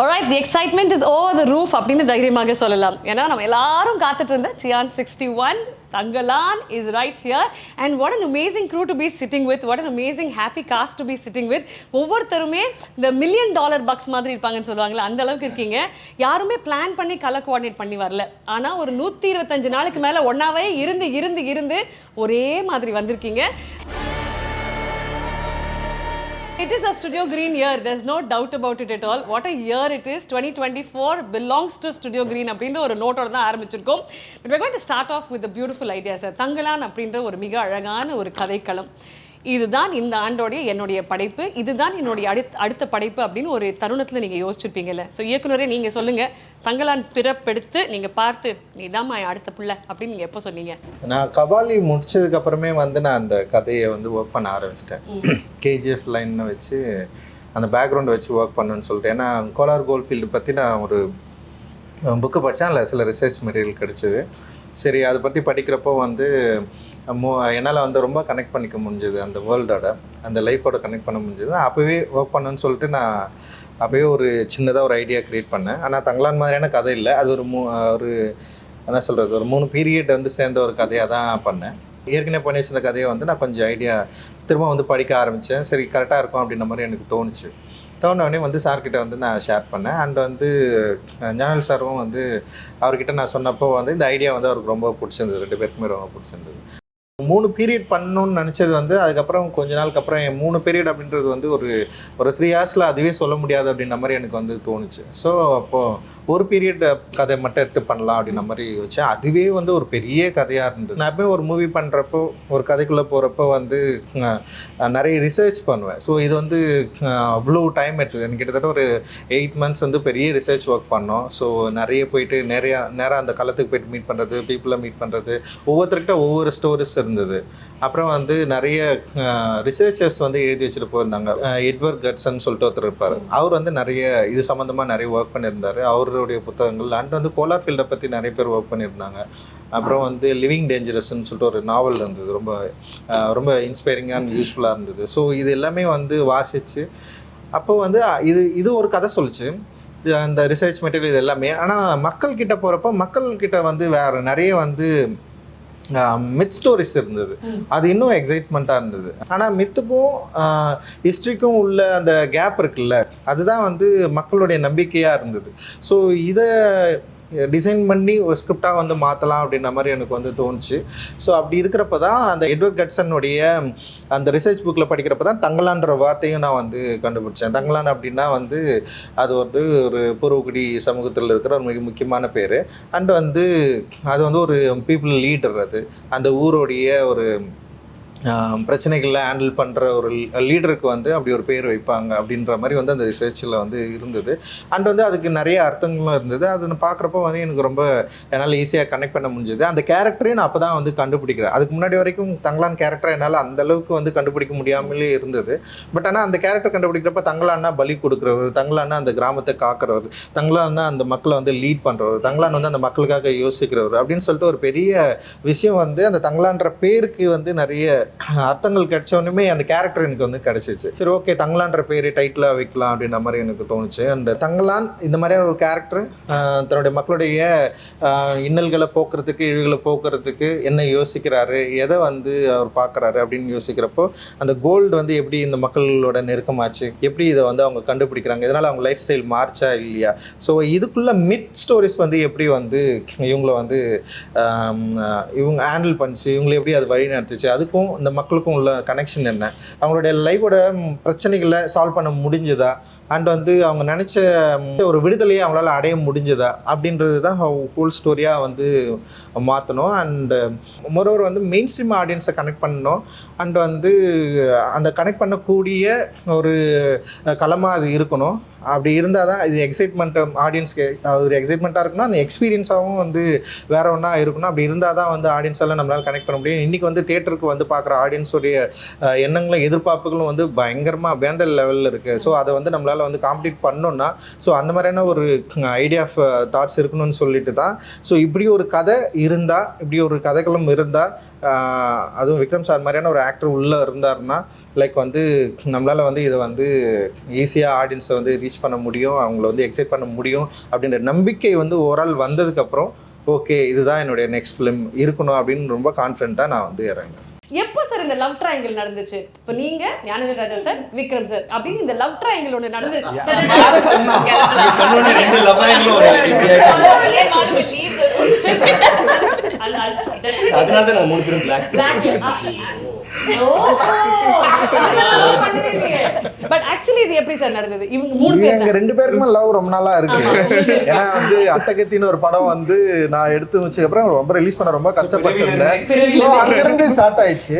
Alright, the excitement is over the roof அப்படின்னு தைரியமாக சொல்லலாம். ஏன்னா நம்ம எல்லாரும் காத்துட்டு இருந்த cyan 61 Tangalan is right here, and what an amazing crew to be sitting with, what an amazing happy cast to be sitting with. ஒவ்வொருத்தருமே இந்த $1 million bucks மாதிரி இருப்பாங்கன்னு சொல்லுவாங்கல்ல, அந்த அளவுக்கு இருக்கீங்க. யாருமே பிளான் பண்ணி கலர் கோஆர்டினேட் பண்ணி வரல. ஆனா ஒரு 125 நாளுக்கு மேல ஒன்னாவே இருந்து ஒரே மாதிரி வந்திருக்கீங்க. It is a Studio Green year. There's no doubt about it at all. What a year it is. 2024 belongs to Studio Green அப்படின்ற ஒரு நோட்டோட தான் ஆரம்பிச்சிருக்கோம். But we're going to start off with a beautiful idea, sir. Thangalaan அப்படின்ற ஒரு மிக அழகான ஒரு கதைக்களம். இதுதான் இந்த ஆண்டோடைய என்னுடைய படைப்பு, இதுதான் என்னுடைய அடுத்த படைப்பு அப்படின்னு ஒரு தருணத்தில் நீங்கள் யோசிச்சிருப்பீங்கல்ல. ஸோ இயக்குனரே நீங்கள் சொல்லுங்கள், தங்கலான் பிறப்பெடுத்து நீங்கள் பார்த்து நீதான் அடுத்த பிள்ளை அப்படின்னு நீங்கள் எப்போ சொன்னீங்க? நான் கபாலி முடிச்சதுக்கு அப்புறமே நான் அந்த கதையை ஒர்க் பண்ண ஆரம்பிச்சிட்டேன். கேஜிஎஃப் லைன்னு வச்சு அந்த பேக்ரவுண்டை வச்சு ஒர்க் பண்ணுன்னு சொல்லிட்டு. ஏன்னா கோலார் கோல்ஃபீல்டு பற்றி நான் ஒரு புக்கு படித்தேன், அதில் சில ரிசர்ச் மெட்டீரியல் கிடச்சிது. சரி, அதை பற்றி படிக்கிறப்போ என்னால் ரொம்ப கனெக்ட் பண்ணிக்க முடிஞ்சது, அந்த வேர்ல்டோட அந்த லைஃபோட கனெக்ட் பண்ண முடிஞ்சது. அப்போவே ஒர்க் பண்ணணுன்னு சொல்லிட்டு நான் அப்போவே ஒரு சின்னதாக ஒரு ஐடியா க்ரியேட் பண்ணேன். ஆனால் தங்கலான் மாதிரியான கதை இல்லை, அது ஒரு என்ன சொல்கிறது, ஒரு 3 பீரியட் சேர்ந்த ஒரு கதையாக தான் பண்ணேன். ஏற்கனவே பண்ணி வச்சிருந்த கதையை நான் கொஞ்சம் ஐடியா திரும்ப படிக்க ஆரம்பித்தேன். சரி, கரெக்டாக இருக்கும் அப்படின்ற மாதிரி எனக்கு தோணுச்சு. தோணுனே சார்கிட்ட நான் ஷேர் பண்ணேன். அண்ட் ஞானல் சாரும் அவர்கிட்ட நான் சொன்னப்போ இந்த ஐடியா அவருக்கு ரொம்ப பிடிச்சிருந்தது, 2 பேருக்குமே ரொம்ப பிடிச்சிருந்தது. 3 பீரியட் பண்ணணும்னு நினச்சது அதுக்கப்புறம் கொஞ்ச நாளுக்கு அப்புறம் 3 பீரியட் அப்படின்றது ஒரு 3 ஹவர்ஸில் அதுவே சொல்ல முடியாது அப்படின்ற மாதிரி எனக்கு தோணுச்சு. ஸோ அப்போது ஒரு பீரியட் கதை மட்டும் எடுத்து பண்ணலாம் அப்படின்ற மாதிரி வச்சேன். அதுவே ஒரு பெரிய கதையாக இருந்தது. நான் எப்போயும் ஒரு மூவி பண்ணுறப்போ, ஒரு கதைக்குள்ளே போகிறப்போ நிறைய ரிசர்ச் பண்ணுவேன். ஸோ இது அவ்வளோ டைம் எடுத்தது. எனக்கு கிட்டத்தட்ட ஒரு 8 months பெரிய ரிசர்ச் ஒர்க் பண்ணோம். ஸோ நிறைய போயிட்டு நேராக அந்த களத்துக்கு போயிட்டு மீட் பண்ணுறது, பீப்புளை மீட் பண்ணுறது, ஒவ்வொருத்தர்கிட்ட ஒவ்வொரு ஸ்டோரிஸ் இருந்தது. அப்புறம் நிறைய ரிசர்ச்சர்ஸ் எழுதி வச்சுட்டு போயிருந்தாங்க. எட்வர்ட் கட்சன் சொல்லிட்டு ஒருத்தர் இருப்பார். அவர் நிறைய இது சம்மந்தமாக நிறைய ஒர்க் பண்ணியிருந்தார். அவருடைய புத்தகங்கள் அண்ட் கோலார் ஃபீல்டை பற்றி நிறைய பேர் ஒர்க் பண்ணியிருந்தாங்க. அப்புறம் லிவிங் டேஞ்சரஸ்ன்னு சொல்லிட்டு ஒரு நாவல் இருந்தது, ரொம்ப ரொம்ப இன்ஸ்பைரிங்காக அண்ட் யூஸ்ஃபுல்லாக இருந்தது. ஸோ இது எல்லாமே வாசித்து அப்போது இது ஒரு கதை சொல்லிச்சு, அந்த ரிசர்ச் மெட்டீரியல் இது எல்லாமே. ஆனால் மக்கள்கிட்ட போகிறப்போ மக்கள்கிட்ட வேறு நிறைய மித் ஸ்டோரிஸ் இருந்தது. அது இன்னும் எக்ஸைட்மெண்ட்டாக இருந்தது. ஆனால் மித்துக்கும் ஹிஸ்ட்ரிக்கும் உள்ள அந்த கேப் இருக்குல்ல, அதுதான் மக்களுடைய நம்பிக்கையாக இருந்தது. ஸோ இதை டிசைன் பண்ணி ஒரு ஸ்கிரிப்டாக மாற்றலாம் அப்படின்ற மாதிரி எனக்கு தோணுச்சு. ஸோ அப்படி இருக்கிறப்ப தான் அந்த எட்வர்ட் கட்சனுடைய அந்த ரிசர்ச் புக்கில் படிக்கிறப்ப தான் தங்கலான்ற வார்த்தையும் நான் கண்டுபிடிச்சேன். தங்கலான் அப்படின்னா அது ஒரு பூர்வகுடி சமூகத்தில் இருக்கிற ஒரு மிக முக்கியமான பேர். அண்ட் அது ஒரு பீப்புள் லீடர். அது அந்த ஊருடைய ஒரு பிரச்சனைகளில் ஹேண்டில் பண்ணுற ஒரு லீடருக்கு அப்படி ஒரு பேர் வைப்பாங்க அப்படின்ற மாதிரி அந்த ரிசர்ச்சில் இருந்தது. அண்ட் அதுக்கு நிறைய அர்த்தங்களும் இருந்தது. அது பார்க்குறப்போ எனக்கு ரொம்ப என்னால் ஈஸியாக கனெக்ட் பண்ண முடிஞ்சது. அந்த கேரக்டரையும் நான் அப்போ தான் கண்டுபிடிக்கிறேன். அதுக்கு முன்னாடி வரைக்கும் தங்கலான் கேரக்டரை என்னால் அந்தளவுக்கு கண்டுபிடிக்க முடியாமலே இருந்தது. பட் ஆனால் அந்த கேரக்டர் கண்டுபிடிக்கிறப்ப தங்கலான்னா பலி கொடுக்குறவர், தங்கலான்னா அந்த கிராமத்தை காக்கிறவர், தங்கலான்னா அந்த மக்களை லீட் பண்ணுறவர், தங்கலான் அந்த மக்களுக்காக யோசிக்கிறவர் அப்படின்னு சொல்லிட்டு ஒரு பெரிய விஷயம் அந்த தங்கலான்ற பேருக்கு நிறைய அர்த்தங்கள் கிடைச்சவனுமே அந்த கேரக்டர் எனக்கு கிடைச்சிச்சு. சரி, ஓகே, தங்கலான்ற பேர் டைட்டிலாக வைக்கலாம் அப்படின்ற மாதிரி எனக்கு தோணுச்சு. அண்ட் தங்கலான் இந்த மாதிரியான ஒரு கேரக்டர் தன்னுடைய மக்களுடைய இன்னல்களை போக்குறதுக்கு, இழிவுகளை போக்குறதுக்கு என்ன யோசிக்கிறாரு, எதை அவர் பார்க்குறாரு அப்படின்னு யோசிக்கிறப்போ அந்த கோல்டு எப்படி இந்த மக்களோட நெருக்கமாச்சு, எப்படி இதை அவங்க கண்டுபிடிக்கிறாங்க, இதனால் அவங்க லைஃப் ஸ்டைல் மார்ச்சா இல்லையா. ஸோ இதுக்குள்ள மித் ஸ்டோரிஸ் எப்படி இவங்களை இவங்க ஹேண்டில் பண்ணிச்சு, இவங்களை எப்படி அது வழி நடத்துச்சு, அதுக்கும் இந்த மக்களுக்கும் உள்ள கனெக்ஷன் என்ன, அவங்களுடைய லைஃபோட பிரச்சனைகளை சால்வ் பண்ண முடிஞ்சதா, அண்ட் அவங்க நினச்ச ஒரு விடுதலையை அவங்களால அடைய முடிஞ்சதா அப்படின்றது தான் ஹோல் ஸ்டோரியாக மாற்றணும். அண்டு மொரோவர் மெயின் ஸ்ட்ரீம் ஆடியன்ஸை கனெக்ட் பண்ணணும். அண்ட் அந்த கனெக்ட் பண்ணக்கூடிய ஒரு களமாக அது இருக்கணும். அப்படி இருந்தால் தான் இது எக்ஸைட்மெண்ட் ஆடியன்ஸ்க்கு ஒரு எக்ஸைட்மெண்ட்டாக இருக்குன்னா அந்த எக்ஸ்பீரியன்ஸாகவும் வேறு ஒன்றா இருக்கணும். அப்படி இருந்தால் தான் ஆடியன்ஸால் நம்மளால் கனெக்ட் பண்ண முடியும். இன்றைக்கி தேட்டருக்கு பார்க்குற ஆடியன்ஸுடைய எண்ணங்களும் எதிர்பார்ப்புகளும் பயங்கரமாக வேந்த லெவலில் இருக்குது. ஸோ அதை நம்மளால் காம்ப்ளீட் பண்ணோன்னா ஸோ அந்த மாதிரியான ஒரு ஐடியா ஆஃப் தாட்ஸ் இருக்கணும்னு சொல்லிட்டு தான். ஸோ இப்படி ஒரு கதை இருந்தால், இப்படி ஒரு கதைகளும் இருந்தால் அதுவும் விக்ரம் சார் மாதிரியான ஒரு ஆக்டர் உள்ளே இருந்தாருன்னா லைக் வந்து நம்மளால் வந்து இதை வந்து ஈஸியாக ஆடியன்ஸை வந்து ரீச் பண்ண முடியும், அவங்கள வந்து எக்ஸைட் பண்ண முடியும் அப்படின்ற நம்பிக்கை வந்து ஓவரால் வந்ததுக்கப்புறம் ஓகே இதுதான் என்னுடைய நெக்ஸ்ட் ஃபிலிம் இருக்கணும் அப்படின்னு ரொம்ப கான்ஃபிடென்ட்டாக நான் வந்து இறங்கினேன். எப்போ சார் இந்த லவ் ட்ரையாங்கிள் நடந்துச்சு? இப்போ நீங்க ஞானவேல் ராஜா சார், விக்ரம் சார் அப்படின்னு இந்த லவ் ட்ரையாங்கிள் ஒன்று நடந்து பட் ஆக்சுவலி இது எப்படி சார் நடந்தது? இவங்க 3 பேர் எங்க 2 பேருக்குமே லவ் ரொம்ப நாளா இருக்கு. ஏன்னா வந்து அட்டகத்தின்னு ஒரு படம் வந்து நான் எடுத்து வச்சதுக்கு அப்புறம் ரொம்ப ரிலீஸ் பண்ண ரொம்ப கஷ்டப்பட்டிருந்தேன். அங்க இருந்து ஸ்டார்ட் ஆயிடுச்சு.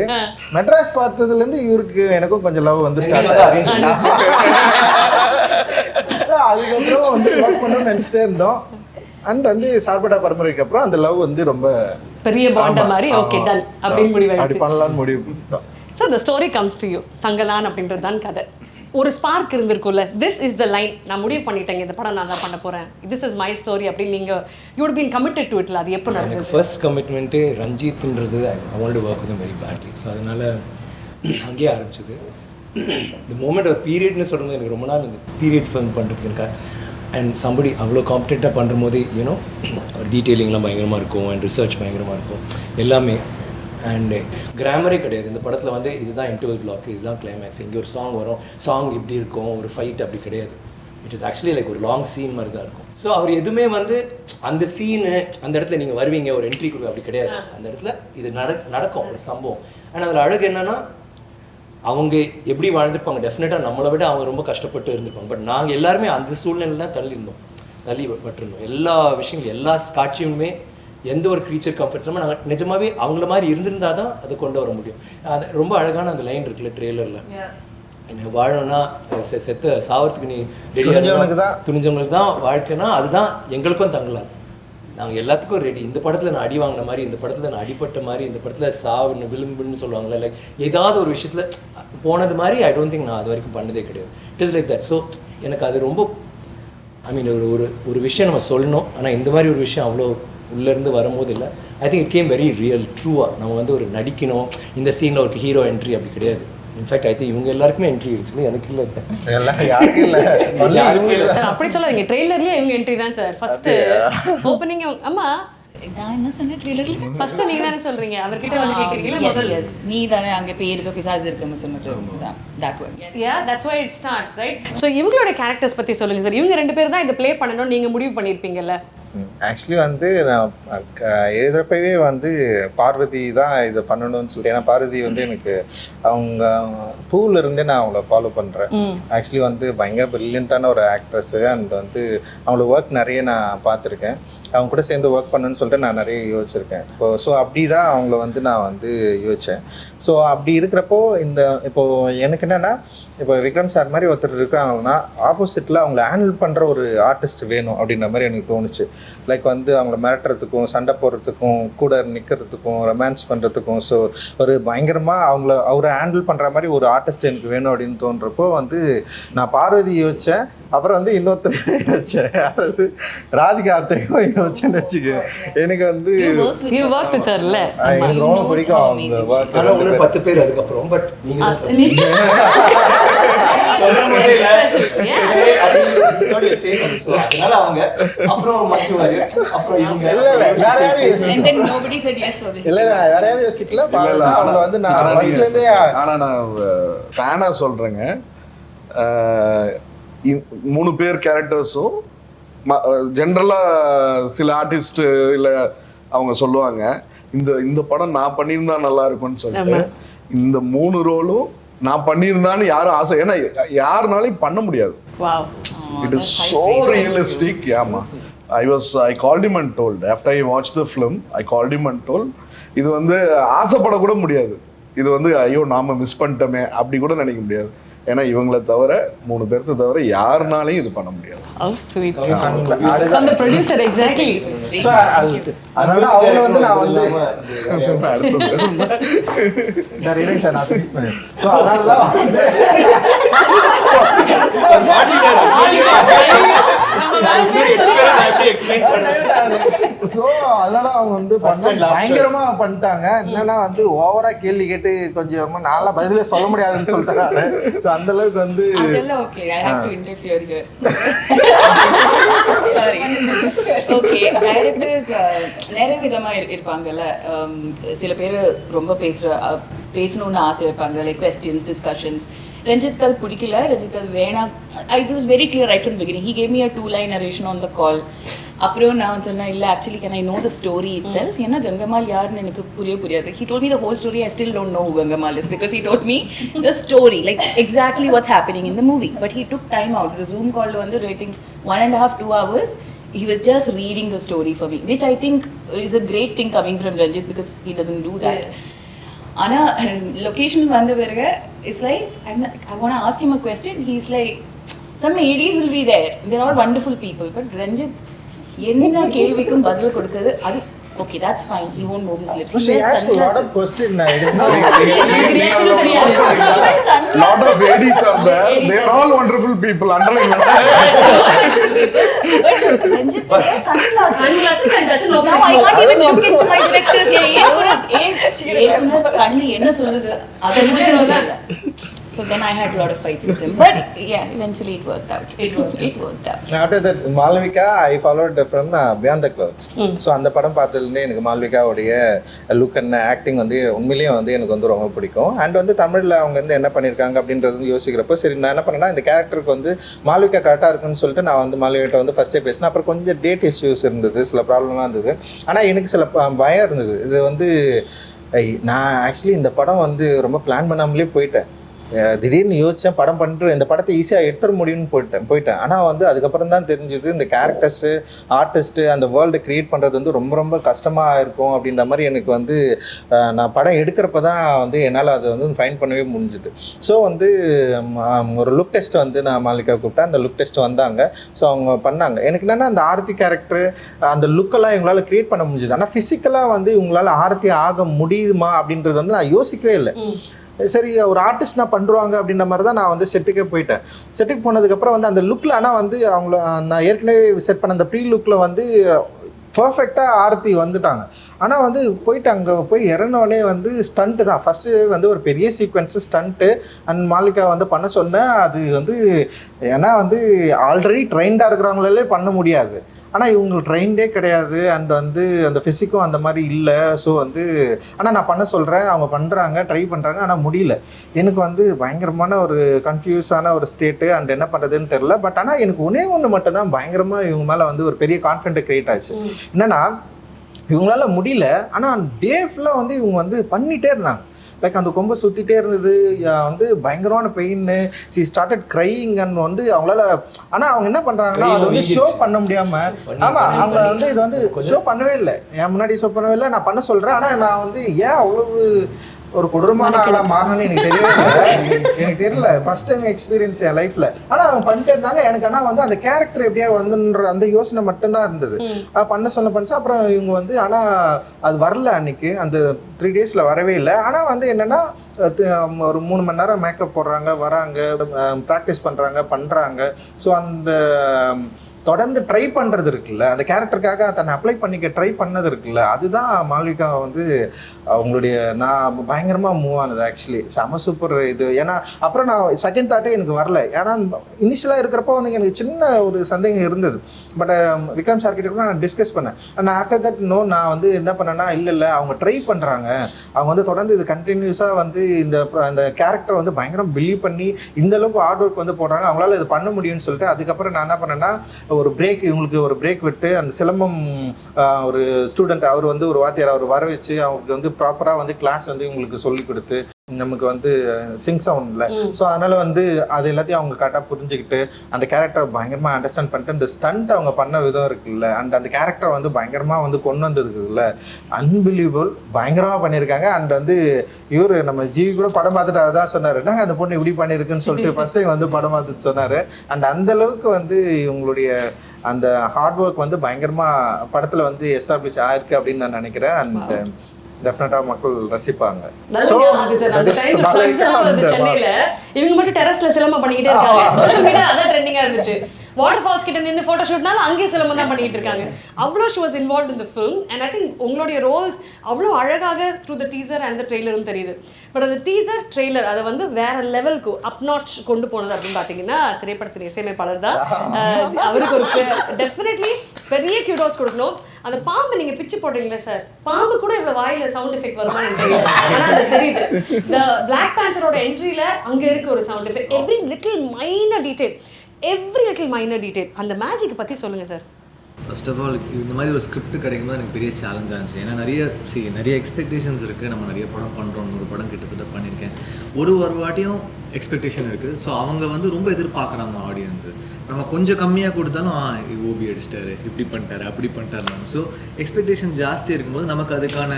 மெட்ராஸ் பார்த்ததுல இருந்து இவருக்கு எனக்கும் கொஞ்சம் லவ் வந்து ஸ்டார்ட் ஆயிடுச்சு. அதுக்கப்புறம் வந்து ஒர்க் பண்ணணும்னு நினைச்சிட்டே இருந்தோம். அண்ட் வந்து சார்பட்டா பரம்பரைக்கு அப்புறம் அந்த லவ் வந்து ரொம்ப பெரிய பாண்ட மாதிரி ஓகே டன் அப்படின்னு முடிவாயிடுச்சு. அப்படி பண்ணலாம்னு முடிவு பண்ணிட்டோம். So the story comes to you. Thangalaan அப்படின்றது தான் கதை. ஒரு ஸ்பார்க் இருந்திருக்கும்ல, திஸ் இஸ் த லைன், நான் முடிவு பண்ணிட்டேங்க இந்த படம் நான் தான் பண்ண போகிறேன், திஸ் இஸ் மை ஸ்டோரி அப்படின்னு நீங்கள் you would been committed to இட்ல. அது எப்போ நடந்தது? ஃபர்ஸ்ட் கமிட்மெண்ட்டு ரஞ்சித்ன்றது I want to work with very badly. So அதனால் அங்கேயே ஆரம்பிச்சது. இந்த மூமெண்ட் ஒரு பீரியட்னு சொல்கிறது எனக்கு ரொம்ப நாள் இந்த பீரியட் ஃபிலிம் பண்ணுறதுக்கு எனக்கு அண்ட் சம்படி அவ்வளோ காம்படெண்ட்டாக பண்ணுற போது யூனோ டீட்டெயிலிங்லாம் பயங்கரமாக இருக்கும் அண்ட் ரிசர்ச் பயங்கரமாக இருக்கும் எல்லாமே. அண்டு கிராமரே கிடையாது இந்த படத்தில் வந்து இதுதான் இன்டர்வல் பிளாக், இதுதான் கிளைமேக்ஸ், இங்கே ஒரு சாங் வரும், சாங் இப்படி இருக்கும், ஒரு ஃபைட் அப்படி கிடையாது. இட் இஸ் ஆக்சுவலி லைக் ஒரு லாங் சீன் மாதிரி தான் இருக்கும். ஸோ அவர் எதுவுமே வந்து அந்த சீனு அந்த இடத்துல நீங்கள் வருவீங்க ஒரு என்ட்ரி கொடுக்க அப்படி கிடையாது. அந்த இடத்துல இது நடக்கும் ஒரு சம்பவம். ஆனால் அதில் அழகு என்னென்னா அவங்க எப்படி வாழ்ந்துருப்பாங்க, டெஃபினட்டாக நம்மளை விட அவங்க ரொம்ப கஷ்டப்பட்டு இருந்திருப்பாங்க. பட் நாங்கள் எல்லாருமே அந்த சூழ்நிலையில் தான் தள்ளிப்பட்டிருந்தோம். எல்லா விஷயங்களும் எல்லா காட்சியுமே எந்த ஒரு க்ரீச்சர் கம்ஃபர்ட்ஸுமே நாங்கள் நிஜமாகவே அவங்கள மாதிரி இருந்திருந்தால் தான் அதை கொண்டு வர முடியும். அது ரொம்ப அழகான அந்த லைன் இருக்குல்ல ட்ரெய்லரில், என்ன வாழணும்னா செத்த சாவறதுக்கு நீ துணிஞ்சவங்களுக்கு தான் வாழ்க்கைனா அதுதான் எங்களுக்கும் தங்கலாம், நாங்கள் எல்லாத்துக்கும் ரெடி. இந்த படத்தில் நான் அடி வாங்கின மாதிரி, இந்த படத்தில் நான் அடிப்பட்ட மாதிரி, இந்த படத்தில் சாவுன்னு விளிம்புன்னு சொல்லுவாங்கள்ல, லைக் ஏதாவது ஒரு விஷயத்தில் போனது மாதிரி ஐ டோன்ட் திங்க் நான் அது வரைக்கும் பண்ணதே கிடையாது. It is like that. So எனக்கு அது ரொம்ப ஐ மீன் ஒரு விஷயம் நம்ம சொல்லணும், ஆனால் இந்த மாதிரி ஒரு விஷயம் அவ்வளோ உள்ளேருந்து வரும்போது இல்லை. I think it came very real ட்ரூவாக. நம்ம வந்து ஒரு நடிக்கணும், இந்த சீனில் ஒரு ஹீரோ என்ட்ரி அப்படி கிடையாது. இன்ஃபேக்ட் ஐ திங்க் இவங்க எல்லாருக்குமே என்ட்ரி இருந்துச்சு, எனக்கு இல்லை. அப்படி சொல்லாதீங்க, ட்ரெய்லர்லேயே இவங்க என்ட்ரி தான் சார். ஃபர்ஸ்ட் ஓப்பனிங் அம்மா நான் என்ன சொன்னேன் ட்ரெய்லர்ல? ஃபர்ஸ்ட் நீங்க தானே சொல்றீங்க, அவர்கிட்ட வந்து கேக்குறீங்களா? முதல்ல நீ தானே அங்க பேய் இருக்க பிசாசு இருக்குன்னு சொன்னது that one. Yeah, that's why it starts, right? So இவங்களோட கேரக்டர்ஸ் பத்தி சொல்லுங்க சார். இவங்க 2 பேர் தான் இதை ப்ளே பண்ணணும்னு நீங்க முடிவு பண்ணிருப்பீங்கல்ல? ஆக்சுவலி வந்து நான் எழுதுறப்பவே வந்து பார்வதி தான் இதை பண்ணணும்னு சொல்லிட்டு, ஏன்னா பார்வதி வந்து எனக்கு அவங்க பூவில் இருந்தே நான் அவங்கள ஃபாலோ பண்ணுறேன். ஆக்சுவலி வந்து பயங்கர ப்ரில்லியண்ட்டான ஒரு ஆக்ட்ரஸ்ஸு. அண்ட் வந்து அவங்கள ஒர்க் நிறைய நான் பார்த்துருக்கேன். அவங்க கூட சேர்ந்து ஒர்க் பண்ணணும்னு சொல்லிட்டு நான் நிறைய யோசிச்சிருக்கேன். ஸோ அப்படி தான் அவங்கள வந்து நான் வந்து யோசித்தேன். ஸோ அப்படி இருக்கிறப்போ இப்போது எனக்கு என்னென்னா, இப்போ விக்ரம் சார் மாதிரி ஒருத்தர் இருக்காங்கன்னா ஆப்போசிட்டில் அவங்கள ஹேண்டில் பண்ணுற ஒரு ஆர்டிஸ்ட் வேணும் அப்படின்ற மாதிரி எனக்கு தோணுச்சு. லைக் வந்து அவங்கள மிரட்டுறதுக்கும், சண்டை போடுறதுக்கும், கூட நிற்கிறதுக்கும், ரொமான்ஸ் பண்ணுறதுக்கும், ஸோ ஒரு பயங்கரமாக அவரை ஹேண்டில் பண்ணுற மாதிரி ஒரு ஆர்டிஸ்ட் எனக்கு வேணும் அப்படின்னு தோன்றப்போ வந்து நான் பார்வதி யோசித்தேன். அப்புறம் வந்து இன்னொருத்தர் யோசித்தேன், அதாவது ராதிகா ஆர்த்தையும் யோசிச்சேன்னு வச்சுக்கேன். எனக்கு வந்து எனக்கு ரொம்ப பிடிக்கும் அவங்க ஒர்க். 10 பேர் அதுக்கப்புறம் பட் நீங்கள் அதனால அவங்க அப்புறம் மற்றவங்க அப்புறம் இவங்க வேற யாரும் யோசிக்கல. அவங்க வந்து நான் ஃபர்ஸ்ட்ல இருந்தே ஆனால் நான் ஃபேனாக சொல்கிறேங்க. 3 பேர் கேரக்டர்ஸும் ஜென்ரலாக சில ஆர்டிஸ்ட் இல்லை அவங்க சொல்லுவாங்க இந்த படம் நான் பண்ணியிருந்தா நல்லா இருக்கும்னு சொல்லிட்டு, இந்த 3 ரோலும் நான் பண்ணியிருந்தான்னு யாரும் ஆசை, ஏன்னா யாருனாலையும் பண்ண முடியாது. It is so realistic. ஆமா, I called him and told, after I watched the film I called him and told, இது வந்து ஆசைப்படக்கூட முடியாது, இது வந்து ஐயோ நாம மிஸ் பண்ணிட்டோமே அப்படி கூட நினைக்க முடியாது. ஏன்னா இவங்களை தவிர 3 பேர்த்த தவிர யாருனாலையும் இது பண்ண முடியாது. அந்த ப்ரொடியூசர் எக்ஸாக்ட்லி. அதனால அவங்க வந்து நான் வந்து சார் இல்லை சார் நான் ஃபினிஷ் பண்ணேன். ஸோ அதனால தான் ஸோ அதனால அவங்க வந்து பயங்கரமா பண்ணிட்டாங்க. என்னன்னா வந்து ஓவரா கேள்வி கேட்டு கொஞ்சம் நாளா பதிலே சொல்ல முடியாதுன்னு சொல்லிட்டாங்க. ஸோ அந்த அளவுக்கு வந்து அதெல்லாம் okay. I have to interfere here. Sorry. Okay, directors நிறைய விதமா இருப்பாங்கல்ல. சில பேர் ரொம்ப பேசணும்னு ஆசை இருப்பாங்க, லைக் கொஸ்டின்ஸ், டிஸ்கஷன்ஸ். ரஞ்சித் அது பிடிக்கல, ரஞ்சித் அது வேணாம். I was very clear right from beginning. He gave me a 2-line narration on the call. அப்புறம் நான் சொன்னேன், இல்லை actually can I know the story itself. ஏன்னா கங்கம்மாள் யாருன்னு எனக்கு புரியாது. He told me the whole story. I still don't know Gangammal is because he told me the story, like exactly what's happening in the movie. But he took time out. The zoom காலில் வந்து I think 1.5-2 hours he was just reading the story for me, which I think is a great thing coming from Ranjit because he doesn't do that. Ana location vanda verga, it's like I want to ask him a question. He's like, some ADs will be there, they're all wonderful people, but Ranjit enna kelvikkum badal kodukadhu adu okay, that's fine. He won't move his lips. She asked a lot of questions. It is not lot of ladies are there. They are all wonderful people. Underline. But Ranjit sunglasses and doesn't know. Now I can't even look into my directors. Kanni enna solludu adha. So then I had a lot of fights with him. But yeah, eventually it worked out. It worked out. After that, Malvika, I followed from Beyond the Clouds. So அந்த படம் பார்த்ததுலேருந்தே எனக்கு மால்விகாவுடைய look and acting வந்து உண்மையிலேயே வந்து எனக்கு வந்து ரொம்ப பிடிக்கும். அண்ட் வந்து தமிழில் அவங்க வந்து என்ன பண்ணியிருக்காங்க அப்படின்றது வந்து யோசிக்கிறப்போ சரி நான் என்ன பண்ணேன்னா இந்த கேரக்டருக்கு வந்து மால்விகா கரெக்டாக இருக்குன்னு சொல்லிட்டு நான் வந்து மால்விகிட்ட வந்து ஃபஸ்ட்டே பேசினேன். அப்புறம் கொஞ்சம் டேட் இஷ்யூஸ் இருந்தது, சில ப்ராப்ளம்லாம் இருந்தது. ஆனால் எனக்கு சில பயம் இருந்தது. இது வந்து நான் ஆக்சுவலி இந்த படம் வந்து ரொம்ப பிளான் பண்ணாமலே போயிட்டேன். திடீர்னு யோசித்தேன், படம் பண்ணிட்டு இந்த படத்தை ஈஸியாக எடுத்துட முடியும்னு போயிட்டேன். ஆனால் வந்து அதுக்கப்புறம் தான் தெரிஞ்சுது இந்த கேரக்டர்ஸு, ஆர்டிஸ்ட்டு, அந்த வேர்ல்டு க்ரியேட் பண்ணுறது வந்து ரொம்ப ரொம்ப கஷ்டமாக இருக்கும் அப்படின்ற மாதிரி எனக்கு வந்து நான் படம் எடுக்கிறப்ப தான் வந்து என்னால் அதை வந்து ஃபைண்ட் பண்ணவே முடிஞ்சுது. ஸோ வந்து ஒரு லுக் டெஸ்ட் வந்து நான் மாலிகா கூப்பிட்டேன். அந்த லுக் டெஸ்ட் வந்தாங்க. ஸோ அவங்க பண்ணாங்க. எனக்கு என்னென்னா அந்த ஆரத்தி கேரக்டர் அந்த லுக்கெல்லாம் இவங்களால் க்ரியேட் பண்ண முடிஞ்சுது. ஆனால் ஃபிசிக்கலாக வந்து இவங்களால் ஆரத்தி ஆக முடியுமா அப்படின்றது வந்து நான் யோசிக்கவே இல்லை. சரி ஒரு ஆர்டிஸ்ட் நான் பண்ணுறாங்க அப்படின்ற மாதிரி தான் நான் வந்து செட்டுக்கே போயிட்டேன். செட்டுக்கு போனதுக்கப்புறம் வந்து அந்த லுக்கில் ஆனால் வந்து அவங்கள நான் ஏற்கனவே செட் பண்ண அந்த ப்ரீ லுக்கில் வந்து பர்ஃபெக்டாக ஆரத்தி வந்துட்டாங்க. ஆனால் வந்து போயிட்டு அங்கே போய் இறங்கினோடனே வந்து ஸ்டண்ட்டு தான் ஃபஸ்ட்டு வந்து ஒரு பெரிய சீக்வன்ஸு ஸ்டண்ட்டு அண்ட் மாலிகா வந்து பண்ண சொன்னேன். அது வந்து ஏன்னா வந்து ஆல்ரெடி ட்ரெயின்டாக இருக்கிறவங்களே பண்ண முடியாது. ஆனால் இவங்க ட்ரெயின்டே கிடையாது. அண்ட் வந்து அந்த ஃபிசிக்கும் அந்த மாதிரி இல்லை. ஸோ வந்து ஆனால் நான் பண்ண சொல்கிறேன், அவங்க பண்ணுறாங்க, ட்ரை பண்ணுறாங்க, ஆனால் முடியல. எனக்கு வந்து பயங்கரமான ஒரு கன்ஃபியூஸான ஒரு ஸ்டேட்டு. அண்ட் என்ன பண்ணுறதுன்னு தெரில. பட் ஆனால் எனக்கு ஒன்று மட்டும்தான் பயங்கரமாக இவங்க மேலே வந்து ஒரு பெரிய கான்ஃபிடென்ட் க்ரியேட் ஆச்சு. என்னென்னா இவங்களால முடியல, ஆனால் டே ஃபுல்லாக வந்து இவங்க வந்து பண்ணிகிட்டே இருந்தாங்க. லைக் அந்த கொம்பை சுற்றிட்டே இருந்தது, வந்து பயங்கரமான pain. C started crying and வந்து அவங்களால. ஆனால் அவங்க என்ன பண்ணுறாங்கன்னா அதை வந்து ஷோ பண்ண முடியாமல், ஆமாம் அவங்க வந்து இதை வந்து ஷோ பண்ணவே இல்லை. என் முன்னாடி ஷோ பண்ணவே இல்லை. நான் பண்ண சொல்கிறேன். ஆனால் நான் வந்து ஏன் அவ்வளவு ஒரு கொடூரமான ஆளாக மாறணும்னு எனக்கு தெரியவே இல்லை. எனக்கு தெரியல, ஃபர்ஸ்ட் டைம் எக்ஸ்பீரியன்ஸ் என் லைஃப்பில். ஆனால் அவங்க பண்ணிட்டே இருந்தாங்க. எனக்கு ஆனால் வந்து அந்த கேரக்டர் எப்படியா வந்துன்ற அந்த யோசனை மட்டும்தான் இருந்தது. பண்ண பண்ணிச்சு. அப்புறம் இவங்க வந்து ஆனால் அது வரல அன்னைக்கு, அந்த 3 days வரவே இல்லை. ஆனால் வந்து என்னென்னா ஒரு 3 மணி நேரம் மேக்கப் போடுறாங்க, வராங்க, ப்ராக்டிஸ் பண்ணுறாங்க. ஸோ அந்த தொடர்ந்து ட்ரை பண்ணுறது இருக்குல்ல, அந்த கேரக்டருக்காக தன்னை அப்ளை பண்ணிக்க ட்ரை பண்ணது இருக்குல்ல, அதுதான் மால்விகா வந்து அவங்களுடைய நான் பயங்கரமாக மூவ் ஆனது. ஆக்சுவலி செம சூப்பர் இது. ஏன்னா அப்புறம் நான் செகண்ட் தாட்டே எனக்கு வரல. ஏன்னா இனிஷியலாக இருக்கிறப்போ வந்து எனக்கு சின்ன ஒரு சந்தேகம் இருந்தது. பட் விக்ரம் சார் கிட்ட கூட நான் டிஸ்கஸ் பண்ணேன். நான் ஆஃப்டர் தட் நான் வந்து என்ன பண்ணேன்னா இல்லை அவங்க ட்ரை பண்ணுறாங்க, அவங்க வந்து தொடர்ந்து இது கண்டினியூஸாக வந்து இந்த கேரக்டர் வந்து பயங்கரம் பிலீவ் பண்ணி இந்தளவுக்கு ஹார்ட் ஒர்க் வந்து போடுறாங்க, அவங்களால இது பண்ண முடியும்னு சொல்லிட்டு அதுக்கப்புறம் நான் என்ன பண்ணேன்னா ஒரு பிரேக், இவங்களுக்கு ஒரு பிரேக் விட்டு அந்த சிலம்பம் ஒரு ஸ்டூடெண்ட் அவர் வந்து ஒரு வாத்தியார் அவர் வர வச்சு அவங்களுக்கு வந்து ப்ராப்பராக வந்து கிளாஸ் வந்து இவங்களுக்கு சொல்லி கொடுத்து நமக்கு வந்து சிங் சவுண்டில். ஸோ அதனால் வந்து அது எல்லாத்தையும் அவங்க கரெக்டாக புரிஞ்சுக்கிட்டு அந்த கேரக்டரை பயங்கரமாக அண்டர்ஸ்டாண்ட் பண்ணிட்டு இந்த ஸ்டண்ட் அவங்க பண்ண விதம் இருக்குல்ல, அண்ட் அந்த கேரக்டரை வந்து பயங்கரமாக வந்து கொண்டு வந்துருக்குதுல்ல, அன்பிலீவபிள், பயங்கரமாக பண்ணியிருக்காங்க. அண்ட் வந்து இவர் நம்ம ஜிவி கூட படம் பார்த்துட்டு அதான் சொன்னார், நாங்கள் அந்த பொண்ணு இப்படி பண்ணியிருக்குன்னு சொல்லிட்டு ஃபர்ஸ்ட் டைம் வந்து படம் பார்த்துட்டு சொன்னார். அண்ட் அந்தளவுக்கு வந்து இவங்களுடைய அந்த ஹார்ட் ஒர்க் வந்து பயங்கரமாக படத்தில் வந்து எஸ்டாப்ளிஷ் ஆயிருக்கு அப்படின்னு நான் நினைக்கிறேன். அண்ட் டெஃபினட்டா மக்கள் ரசிப்பாங்க. சென்னையில இவங்க மட்டும் டெரஸ்ல சிலம்பம் பண்ணிக்கிட்டே இருக்காங்க. சோஷியல் மீடியா அதான் ட்ரெண்டிங்கா இருந்துச்சு. வாட்டர் ஃபால்ஸ் கிட்ட நின்று ஃபோட்டோ ஷூட்னாலும் அங்கேயே சிலம்பம் தான் பண்ணிட்டு இருக்காங்க. அவ்வளோ she was involve in the film. And I think உங்களுடைய ரோல்ஸ் அவ்வளோ அழகாக through the teaser and the ட்ரெய்லரும் தெரியுது. பட் அந்த டீசர் ட்ரெய்லர் அதை வந்து வேற லெவலுக்கு அப் நாட்ச் கொண்டு போனது அப்படின்னு பார்த்தீங்கன்னா திரைப்படத்தின் இசையமைப்பாளர் தான். அவருக்கு ஒரு டெஃபினெட்லி பெரிய கியூடோஸ் கொடுக்கணும். அந்த பாம்பு நீங்க பிச்சு போடுறீங்களா சார், பாம்பு கூட இவ்வளவு வாயில சவுண்ட் எஃபெக்ட் வருமா தெரியல, ஆனா அது தெரியுது. இந்த பிளாக் பேந்தரோட என்ட்ரியில அங்க இருக்க ஒரு sound effect, every little minor detail, அந்த மேஜிக் பத்தி சொல்லுங்க சார். ஃபர்ஸ்ட் ஆஃப் ஆல் இந்த மாதிரி ஒரு ஸ்கிரிப்ட் கிடைக்கும்போது எனக்கு பெரிய சேலஞ்சாக இருந்துச்சு. ஏன்னா நிறைய எக்ஸ்பெக்டேஷன்ஸ் இருக்குது. நம்ம நிறைய படம் பண்ணுறோம், ஒரு படம் கிட்டத்தட்ட பண்ணியிருக்கேன். ஒரு வாட்டியும் எக்ஸ்பெக்டேஷன் இருக்குது. ஸோ அவங்க வந்து ரொம்ப எதிர்பார்க்குறாங்க ஆடியன்ஸு. நம்ம கொஞ்சம் கம்மியாக கொடுத்தாலும் ஓபி அடிச்சிட்டாரு, இப்படி பண்ணிட்டாரு, அப்படி பண்ணிட்டாரு. ஸோ எக்ஸ்பெக்டேஷன் ஜாஸ்தி இருக்கும்போது நமக்கு அதுக்கான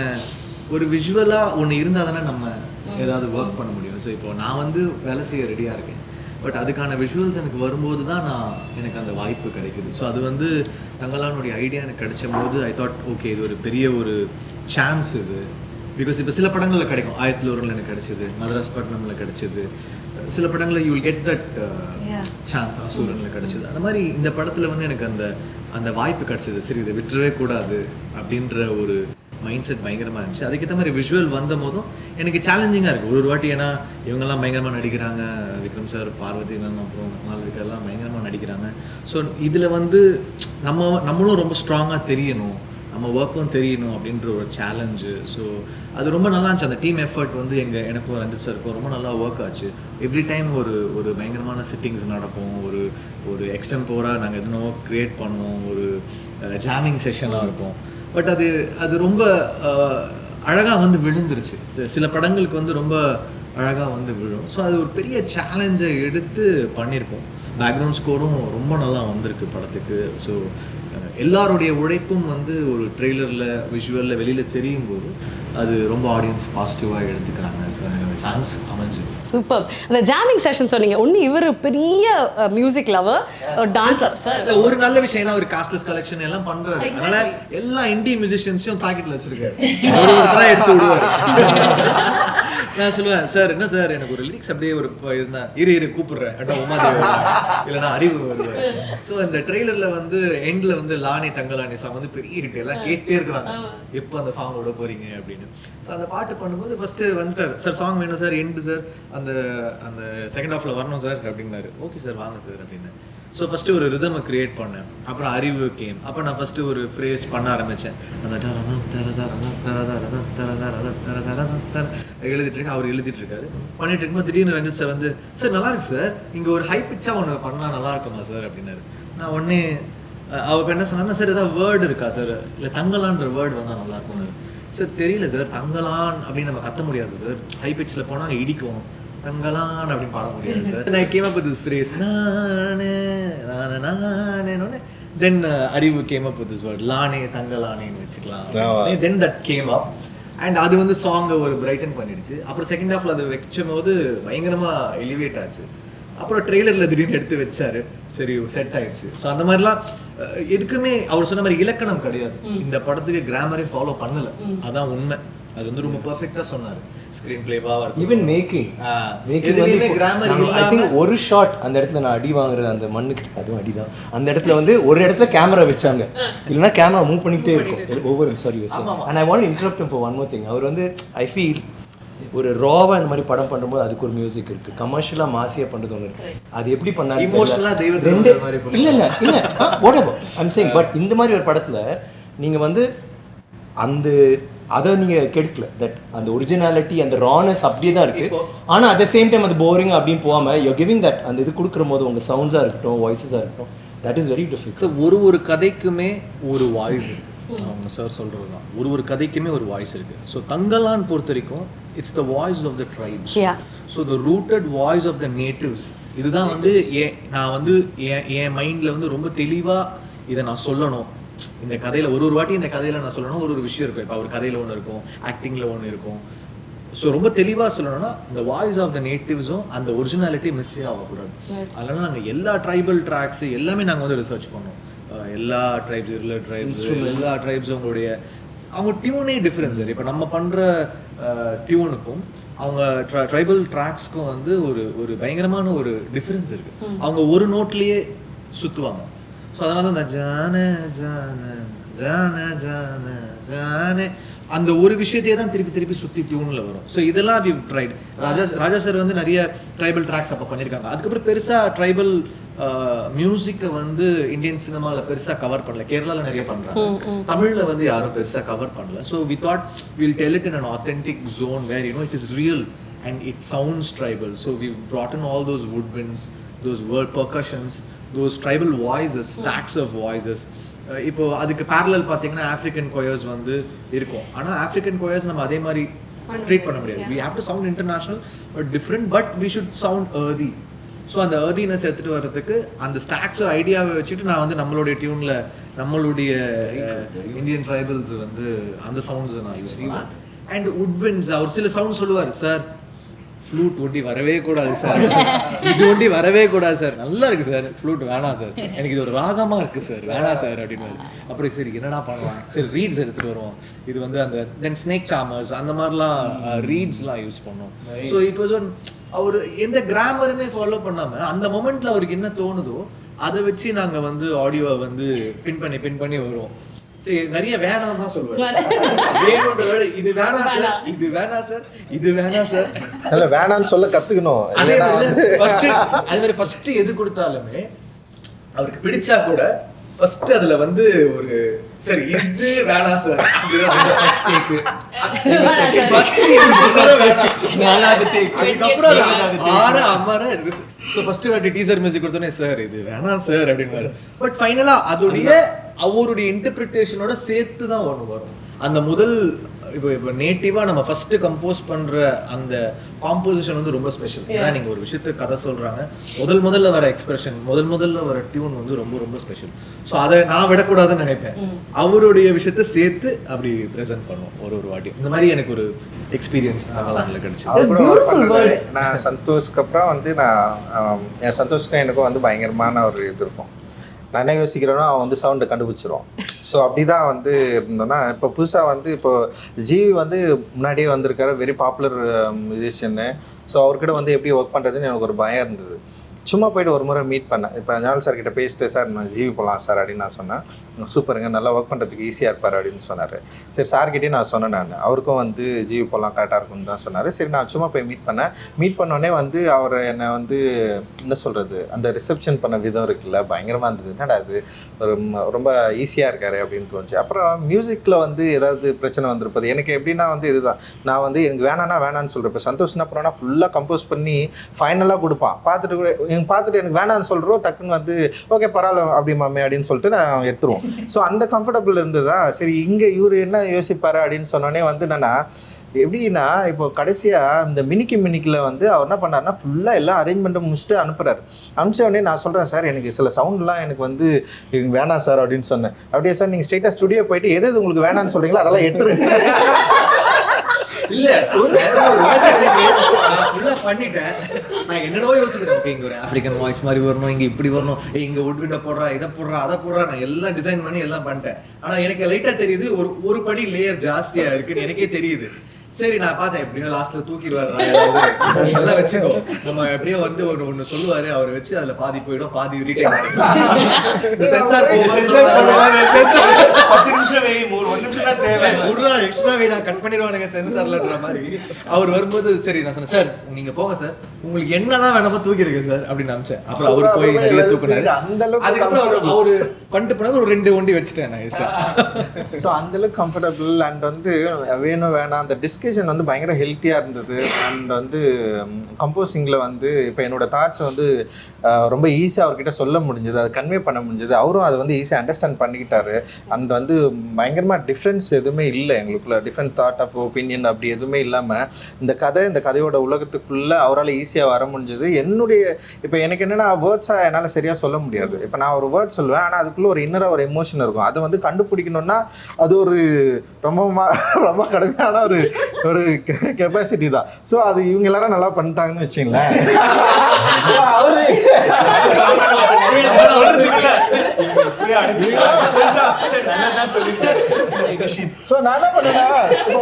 ஒரு விஷுவலாக ஒன்று இருந்தால் தானே நம்ம ஏதாவது ஒர்க் பண்ண முடியும். ஸோ இப்போ நான் வந்து வேலை செய்ய ரெடியாக இருக்கேன். பட் அதுக்கான விஷுவல்ஸ் எனக்கு வரும்போது தான் எனக்கு அந்த வாய்ப்பு கிடைக்குது. ஸோ அது வந்து தங்கலானுடைய ஐடியா எனக்கு கிடைச்ச போது ஐ தாட் ஓகே, இது ஒரு பெரிய ஒரு சான்ஸ் இது. பிகாஸ் இப்போ சில படங்களில் கிடைக்கும், ஆயிரத்தில் ஒருவரில் எனக்கு கிடைச்சிது, மதராஸ் பட்டினமில் கிடைச்சிது, சில படங்களில் you will get that chance, அசூரனில் கிடைச்சிது. அந்த மாதிரி இந்த படத்தில் வந்து எனக்கு அந்த வாய்ப்பு கிடைச்சிது. சரி, இதை விட்டுறவே கூடாது அப்படின்ற ஒரு மைண்ட் செட் பயங்கரமாக இருந்துச்சு. அதுக்கேற்ற மாதிரி விஷுவல் வந்த போதும் எனக்கு சேலஞ்சிங்காக இருக்குது ஒரு வாட்டி. ஏன்னா இவங்கெல்லாம் பயங்கரமாக நடிக்கிறாங்க, விக்ரம் சார், பார்வதி மேம், அப்புறம் மால்விகாலாம் பயங்கரமாக நடிக்கிறாங்க. ஸோ இதில் வந்து நம்மளும் ரொம்ப ஸ்ட்ராங்காக தெரியணும், நம்ம ஒர்க்கும் தெரியணும் அப்படின்ற ஒரு சேலஞ்சு. ஸோ அது ரொம்ப நல்லா இருந்துச்சு. அந்த டீம் எஃபர்ட் வந்து எனக்கும் ரஞ்சித் சாருக்கும் ரொம்ப நல்லா ஒர்க் ஆச்சு. எவ்ரி டைம் ஒரு பயங்கரமான சிட்டிங்ஸ் நடக்கும், ஒரு எக்ஸ்டெம்போராக நாங்கள் எதுனோ க்ரியேட் பண்ணுவோம், ஒரு ஜாமிங் செஷனாக இருக்கும். பட் அது ரொம்ப அழகாக வந்து விழுந்துருச்சு. சில படங்களுக்கு வந்து ரொம்ப அழகாக வந்து விழும். ஸோ அது ஒரு பெரிய சேலஞ்சை எடுத்து பண்ணியிருக்கோம். பேக்ரவுண்ட் ஸ்கோரும் ரொம்ப நல்லா வந்திருக்கு படத்துக்கு. ஸோ எல்லாருடைய உழைப்பும் வந்து ஒரு ட்ரெய்லரில் விஷுவலில் வெளியில் தெரியும் போது அது ரொம்ப ஆடியன்ஸ் பாசிட்டிவாக எடுத்துக்கிறாங்க. ஸோ எனக்கு சான்ஸ் அமைஞ்சு சூப்பர். அந்த ஜாமிங் செஷன் சொன்னீங்க, ஒன்று இவர் பெரிய மியூசிக் லவர், டான்ஸ் லவர். ஒரு நல்ல விஷயம் ஒரு காஸ்ட்லெஸ் கலெக்ஷன் எல்லாம் பண்றாரு. அதனால எல்லா இந்திய மியூசிஷியன்ஸையும் பாக்கெட்ல வச்சிருக்காரு, ஒருத்தரா எடுத்து விடுவாரு. நான் சொல்லுவேன், சார் என்ன சார் எனக்கு ஒரு லிரிக்ஸ் அப்படியே ஒரு இருந்தா இரு கூப்பிடுறேன், உமாதேவி இல்லைன்னா அறிவு வருவார். ஸோ இந்த ட்ரெய்லர்ல வந்து எண்ட்ல வந்து லானி தங்கலானி சாங் வந்து பெரிய ஹிட், எல்லாம் கேட்டே இருக்கிறாங்க எப்போ அந்த சாங் விட போறீங்க அப்படின்னு. ஸோ அந்த பாட்டு பண்ணும்போது ஃபர்ஸ்ட் வந்துட்டார், சார் சாங் வேணும் சார், எண்டு சார் அந்த செகண்ட் ஹாஃப்ல வரணும் சார் அப்படின்னாரு. ஓகே சார் வாங்க சார் அப்படின்னு. ஸோ ஃபஸ்ட்டு ஒரு ரிதமை க்ரியேட் பண்ணேன். அப்புறம் அறிவு கேம். அப்போ நான் ஃபஸ்ட்டு ஒரு ஃப்ரேஸ் பண்ண ஆரம்பித்தேன். அந்த எழுதிட்டுருக்கேன், அவர் எழுதிட்டுருக்காரு. பண்ணிட்டு இருக்கும்போது திடீர்னு ரஞ்சித் சார் வந்து, சார் நல்லா இருக்கு சார், இங்கே ஒரு ஹை பிச்சாக ஒன்று பண்ணால் நல்லா இருக்குமா சார் அப்படின்னாரு. நான் உடனே அவர் என்ன சொன்னாங்க, சார் ஏதாவது வேர்டு இருக்கா சார், இல்லை தங்கலான்ற வேர்டு வந்தால் நல்லா இருக்கும்னாரு. சார் தெரியல சார், தங்கலான் அப்படின்னு நம்ம கத்த முடியாது சார், ஹை பிச்சில் போனால் இடிக்கும், தங்கலான் அப்படின்னு பாட முடியாது sir. I came up with this phrase, then அறிவு came up with this word, லானே தங்கலானேன்னு வச்சுக்கலாம். Then that came up and அது வந்து சாங்கை ஒரு பிரைட்டன் பண்ணிடுச்சு. அப்புறம் செகண்ட் ஹாஃப்ல அதை வச்சும் போது பயங்கரமா எலிவேட் ஆச்சு. அப்புறம் ட்ரெய்லர்ல திடீர்னு எடுத்து வச்சாரு, சரி செட் ஆயிடுச்சு. ஸோ அந்த மாதிரிலாம் எதுக்குமே அவர் சொன்ன மாதிரி இலக்கணம் கிடையாது. இந்த படத்துக்கு கிராமரே ஃபாலோ பண்ணல, அதான் உண்மை. அது வந்து ரொம்ப பெர்ஃபெக்ட்டா சொன்னாரு. ஸ்கிரீன் பிளேவா இருக்கு, ஈவன் மேக்கிங் வந்து கிராமர் ஐ திங்க் ஒரு ஷாட் அந்த இடத்துல நான் அடி வாங்குறது அந்த மண்ணுக்கு, அதுவும் அடிதான். அந்த இடத்துல வந்து ஒரு இடத்துல கேமரா வச்சாங்க, இல்லைன்னா கேமரா மூவ் பண்ணிக்கிட்டே இருக்கும் ஒவ்வொரு சாரி. And I want interrupt for one more thing. அவர் வந்து ஐ ஃபீல் ஒரு ராவா இந்த மாதிரி படம் பண்ணும்போது அதுக்கு ஒரு மியூசிக் இருக்கு, கமர்ஷியலா மாசியா பண்றது ஒன்று இருக்கு. அது எப்படி பண்ணாரு இமோஷனலா ரெண்டு இல்ல whatever I'm saying. பட் இந்த மாதிரி ஒரு படத்துல நீங்க வந்து அந்த அதை நீங்க கெடுக்கல, தட் அந்த ஒரிஜினாலிட்டி அந்த ரானஸ் அப்படியே தான் இருக்கு. ஆனா அட் த சேம் டைம் அது போரிங் அப்படின்னு போகாம யூ கிவிங் தட் அந்த இது கொடுக்குற போது உங்க சவுண்ட்ஸா இருக்கட்டும், வாய்ஸஸா இருக்கட்டும், that is very difficult. So ஒரு கதைக்குமே ஒரு வாய்ஸ் இருக்கு. அவங்க சார் சொல்றது தான், ஒரு கதைக்குமே ஒரு வாய்ஸ் இருக்கு. ஸோ தங்கலான் பொறுத்த வரைக்கும் it's the voice of the tribes. So the rooted voice of the natives. இதுதான் வந்து நான் வந்து என் மைண்ட்ல வந்து ரொம்ப தெளிவா இதை நான் சொல்லணும். இந்த கதையில ஒரு வாட்டி இந்த கதையில நான் சொல்லணும், ஒரு விஷயம் இருக்கும். இப்போ ஒரு கதையில ஒன்று இருக்கும், ஆக்டிங்ல ஒன்று இருக்கும். ஸோ ரொம்ப தெளிவா சொல்லணும்னா இந்த வாய்ஸ் ஆஃப் த நேட்டிவ்ஸும் அந்த ஒரிஜினாலிட்டி மிஸ்ஸே ஆகக்கூடாது. அதனால நாங்கள் எல்லா ட்ரைபல் ட்ராக்ஸ் எல்லாமே நாங்கள் வந்து ரிசர்ச் பண்ணோம். எல்லா ட்ரைப்ஸ், எல்லா ட்ரைப்ஸும் அவங்க டியூனே டிஃப்ரென்ஸ். இப்போ நம்ம பண்ற டியூனுக்கும் அவங்க ட்ரைபல் ட்ராக்ஸ்க்கும் வந்து ஒரு பயங்கரமான ஒரு டிஃப்ரென்ஸ் இருக்கு. அவங்க ஒரு நோட்லயே சுற்றுவாங்க. ஸோ அதனால தான் இந்த ஜான ஜான ஜான ஜான ஜானே அந்த ஒரு விஷயத்தையே தான் திருப்பி திருப்பி சுற்றி டியூனில் வரும். ஸோ இதெல்லாம் வி ட்ரைட். ராஜா சார் வந்து நிறைய ட்ரைபல் ட்ராக்ஸ் அப்போ பண்ணியிருக்காங்க. அதுக்கப்புறம் பெருசாக ட்ரைபல் மியூசிக்கை வந்து இந்தியன் சினிமாவில் பெருசாக கவர் பண்ணல. கேரளாவில் நிறைய பண்ணுறாங்க, தமிழில் வந்து யாரும் பெருசாக கவர் பண்ணல. So we thought will tell it in an authentic zone where it is real and it sounds tribal. So we've brought in all those woodwinds, those word percussions, those tribal voices, stacks of voices. இப்போ அதுக்கு parallel பார்த்தீங்கன்னா African choirs வந்து இருக்கும். ஆனால் African choirs நம்ம அதே மாதிரி treat பண்ண முடியாது. we have to sound international but different, but we should sound earthy. So அந்த earthiness எடுத்துகிட்டு வர்றதுக்கு அந்த ஸ்டாக்ஸ் ஐடியாவை வச்சுட்டு நான் வந்து நம்மளுடைய டியூனில் நம்மளுடைய இந்தியன் ட்ரைபல்ஸ் வந்து அந்த சவுண்ட்ஸ் நான் யூஸ் பண்ணுவேன். அண்ட் woodwinds அவர் சில சவுண்ட் சொல்லுவார், சார் ஃப்ளூட் ஒண்டி வரவே கூடாது சார், இது ஒண்டி வரவே கூடாது சார், நல்லா இருக்கு சார் ஃப்ளூட் வேணாம் சார், எனக்கு இது ஒரு ராகமா இருக்கு சார் வேணாம் சார் அப்படின்னு. அப்புறம் சரி என்னடா பண்ணலாம், சரி ரீட்ஸ் எடுத்துட்டு வருவோம். இது வந்து அந்த தென் ஸ்னேக் சாமர்ஸ் அந்த மாதிரிலாம் ரீட்ஸ்லாம் யூஸ் பண்ணோம். So it was one hour எந்த கிராமருமே ஃபாலோ பண்ணாம அந்த மொமெண்ட்ல அவருக்கு என்ன தோணுதோ அதை வச்சு நாங்க வந்து ஆடியோவை வந்து பின் பண்ணி வருவோம். சரி நிறைய வேணாம் தான் சொல்லுவேன். வேணும்ன்ற வேட இது வேணாம் சார், இது வேணாம் சார், இது வேணாம் சார், இல்ல வேணாம்னு சொல்ல கத்துக்கணும். அதே மாதிரி ஃபர்ஸ்ட் எது கொடுத்தாலுமே அவருக்கு பிடிச்சா கூட ஃபர்ஸ்ட் அதுல வந்து ஒரு சரி இது வேணாம் சார் ஃபர்ஸ்ட் டேக், ஃபர்ஸ்ட் இது சொல்றத வேணாம் நாலாவது டேக், அதுக்கப்புறம் அது ஆறு அமர. ஸோ ஃபர்ஸ்ட் வாட்டி டீசர் மியூசிக் கொடுத்தோன்னே சார் இது வேணாம் சார் அப்படின்னு. பட் ஃபைனலா அதோடைய அவருடைய இன்டர்பிரிட்டேஷனோட சேர்த்து தான் ஒன்று வரும். அந்த முதல் இப்போ நேட்டிவா நம்ம ஃபர்ஸ்ட் கம்போஸ் பண்ற அந்த காம்போசிஷன் வந்து ரொம்ப ஸ்பெஷல். ஏன்னா நீங்க ஒரு விஷயத்துக்கு கதை சொல்றாங்க, முதல்ல வர எக்ஸ்பிரஷன், முதல்ல வர டியூன் வந்து ரொம்ப ரொம்ப ஸ்பெஷல். ஸோ அதை நான் விடக்கூடாதுன்னு நினைப்பேன். அவருடைய விஷயத்த சேர்த்து அப்படி ப்ரெசென்ட் பண்ணுவோம் ஒரு வாட்டி. இந்த மாதிரி எனக்கு ஒரு எக்ஸ்பீரியன்ஸ் தமிழ்நாட்டில் கிடைச்சது. நான் சந்தோஷ்க்கு அப்புறம் வந்து நான் என் சந்தோஷ்க்கும் எனக்கும் வந்து பயங்கரமான ஒரு இது இருக்கும். நான் என்ன யோசிக்கிறேன்னா அவன் வந்து சவுண்டை கண்டுபிடிச்சிருவான். ஸோ அப்படி தான் வந்து இருந்தோன்னா இப்போ புதுசாக வந்து இப்போ ஜிவி வந்து முன்னாடியே வந்திருக்காரு, வெரி பாப்புலர் மியூசிஷியன்னு. ஸோ அவர்கிட்ட வந்து எப்படி ஒர்க் பண்ணுறதுன்னு எனக்கு ஒரு பயம் இருந்தது. சும்மா போய்ட்டு ஒரு முறை மீட் பண்ணேன். இப்போ ஞானல் சார் கிட்ட பேசிட்டு சார் நான் ஜிவி போகலாம் சார் அப்படின்னு நான் சொன்னேன். சூப்பருங்க, நல்லா ஒர்க் பண்ணுறதுக்கு ஈஸியாக இருப்பார் அப்படின்னு சொன்னார். சரி சார்கிட்டே நான் சொன்னேன், நான் அவருக்கும் வந்து ஜிவி போகலாம் கரெக்டாக இருக்கும்னு தான் சொன்னார். சரி நான் சும்மா போய் மீட் பண்ணேன். மீட் பண்ணோடனே வந்து அவர் என்னை வந்து என்ன சொல்கிறது, அந்த ரிசப்ஷன் பண்ண விதம் இருக்குல்ல பயங்கரமாக இருந்தது. என்னடா அது ஒரு ரொம்ப ஈஸியாக இருக்காரு அப்படின்னு தோணுச்சு. அப்புறம் மியூசிக்கில் வந்து ஏதாவது பிரச்சனை வந்திருப்பது எனக்கு எப்படின்னா வந்து இதுதான், நான் வந்து எனக்கு வேணான்னு சொல்கிறேன். இப்போ சந்தோஷம்னா அப்புறம்னா ஃபுல்லாக கம்போஸ் பண்ணி ஃபைனலாக கொடுப்பான். பார்த்துட்டு எனக்கு வேணான்னு சொல்கிறோம், டக்குன்னு வந்து ஓகே பரவாயில்ல அப்படி மாமே அப்படின்னு சொல்லிட்டு நான் எடுத்துருவோம். ஸோ அந்த கம்ஃபர்டபுள் இருந்ததா. சரி இங்கே இவர் என்ன யோசிப்பாரு அப்படின்னு சொன்னோடனே வந்து என்னன்னா எப்படின்னா இப்போ கடைசியாக இந்த மினிக்கில் வந்து அவர் என்ன பண்ணாருன்னா ஃபுல்லாக எல்லாம் அரேஞ்ச்மெண்ட்டை முடிச்சுட்டு அனுப்புகிறாரு. அனுப்பிச்ச உடனே நான் சொல்கிறேன் சார் எனக்கு சில சவுண்ட்லாம் எனக்கு வந்து வேணாம் சார் அப்படின்னு சொன்னேன். அப்படியே சார் நீங்கள் ஸ்ட்ரெயிட்டாக ஸ்டுடியோ போயிட்டு எது உங்களுக்கு வேணான்னு சொல்கிறீங்களோ அதெல்லாம் எடுத்துருங்க சார். இல்ல பண்ணிட்டேன். நான் என்னடோ யோசிக்கிறேன், இங்க ஒரு ஆப்பிரிக்கன் வாய்ஸ் மாதிரி வரணும், இங்க இப்படி வரணும், இங்க உட்விண்ட போடுறா, இதை போடுறா, அதை போடுறா, நான் எல்லாம் டிசைன் பண்ணி எல்லாம் பண்ணிட்டேன். ஆனா எனக்கு லைட்டா தெரியுது ஒரு படி லேயர் ஜாஸ்தியா இருக்குன்னு எனக்கே தெரியுது. சரி நான் பார்த்தேன் எப்படியோ லாஸ்ட்ல தூக்கிடுவாரு எல்லாம் வச்சுக்கோ, நம்ம எப்படியோ வந்து ஒன்னு சொல்லுவாரு, அவரை வச்சு அதுல பாதி போயிடும், பாதி ரீடைன் பண்ணிக்கலாம். சென்சார் 10 நிமிஷம் வை, 1 நிமிஷம் தான் தேவை, உடனே எக்ஸ்ட்ரா வை நான் கட் பண்ணிடுவானுங்க சென்சார்லன்ற மாதிரி. அவர் வரும்போது சரி நான் சொன்னேன், சார் நீங்க போங்க சார், உங்களுக்கு என்னதான் வேணாமோ தூக்கிருங்க சார் அப்படின்னு நினைச்சேன். அப்புறம் அவர் போய் நிறைய தூக்குனாரு. அதுக்கப்புறம் அவரு பண்ணிட்டு போனது ஒரு 2 ஒண்டி வச்சுட்டேன் நான் சார். ஸோ அந்தளவுக்கு கம்ஃபர்டபுள் அண்ட் வந்து வேணும் வேணாம் அந்த டிஸ்கஷன் வந்து பயங்கர ஹெல்த்தியாக இருந்தது. அண்ட் வந்து கம்போசிங்கில் வந்து இப்போ என்னோட தாட்ஸை வந்து ரொம்ப ஈஸியாக அவர்கிட்ட சொல்ல முடிஞ்சது, அதை கன்வே பண்ண முடிஞ்சது. அவரும் அதை வந்து ஈஸியாக அண்டர்ஸ்டாண்ட் பண்ணிக்கிட்டாரு. அண்ட் வந்து பயங்கரமாக டிஃப்ரென்ஸ் எதுவுமே இல்லை எங்களுக்குள்ள, டிஃப்ரெண்ட் தாட் ஆஃப் ஒப்பீனியன் அப்படி எதுவுமே இல்லாமல் இந்த கதையோட உலகத்துக்குள்ளே அவரால் ஈஸியாக வர முடிஞ்சது. என்னுடைய இப்போ எனக்கு என்னென்னா வேர்ட்ஸாக என்னால் சரியாக சொல்ல முடியாது. இப்போ நான் ஒரு வேர்ட் சொல்லுவேன், ஆனால் அதுக்குள்ளே ஒரு இன்னராக ஒரு எமோஷன் இருக்கும். அதை வந்து கண்டுபிடிக்கணும்னா அது ஒரு ரொம்ப கடுமையான ஒரு ஒரு கெப்பாசிட்டி தான். ஸோ அது இவங்க எல்லாரும் நல்லா பண்ணிட்டாங்கன்னு வச்சுங்களேன். அவரு ஸோ நான் என்ன பண்ணேன்னா இப்போ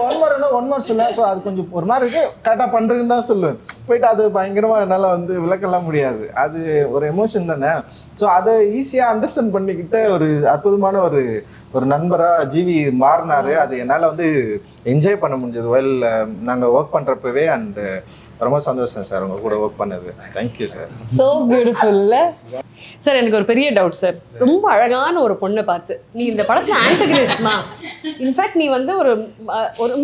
ஒன் மார் சொல்ல, ஸோ அது கொஞ்சம் ஒரு மாதிரி இருக்கு, கரெக்டாக பண்ணுறதுன்னு தான் சொல்லுவேன். போயிட்டு அது பயங்கரமாக என்னால் வந்து விளக்கலாம் முடியாது, அது ஒரு எமோஷன் தானே. ஸோ அதை ஈஸியாக அண்டர்ஸ்டாண்ட் பண்ணிக்கிட்ட ஒரு அற்புதமான ஒரு நண்பராக ஜிவி மாறினாரு. அது என்னால் வந்து என்ஜாய் பண்ண முடிஞ்சது வெல் நாங்கள் ஒர்க் பண்ணுறப்பவே. அண்ட் ரொம்ப சந்தோஷம் சார் உங்க கூட ஒர்க் பண்ணது. Thank you sir. ஸோ பியூட்டிஃபுல்ல சார். எனக்கு ஒரு பெரிய டவுட் சார். ரொம்ப அழகான ஒரு பொண்ணை பார்த்து நீ இந்த படத்தில் ஆன்டகனிஸ்ட்மா, இன்ஃபேக்ட் நீ வந்து ஒரு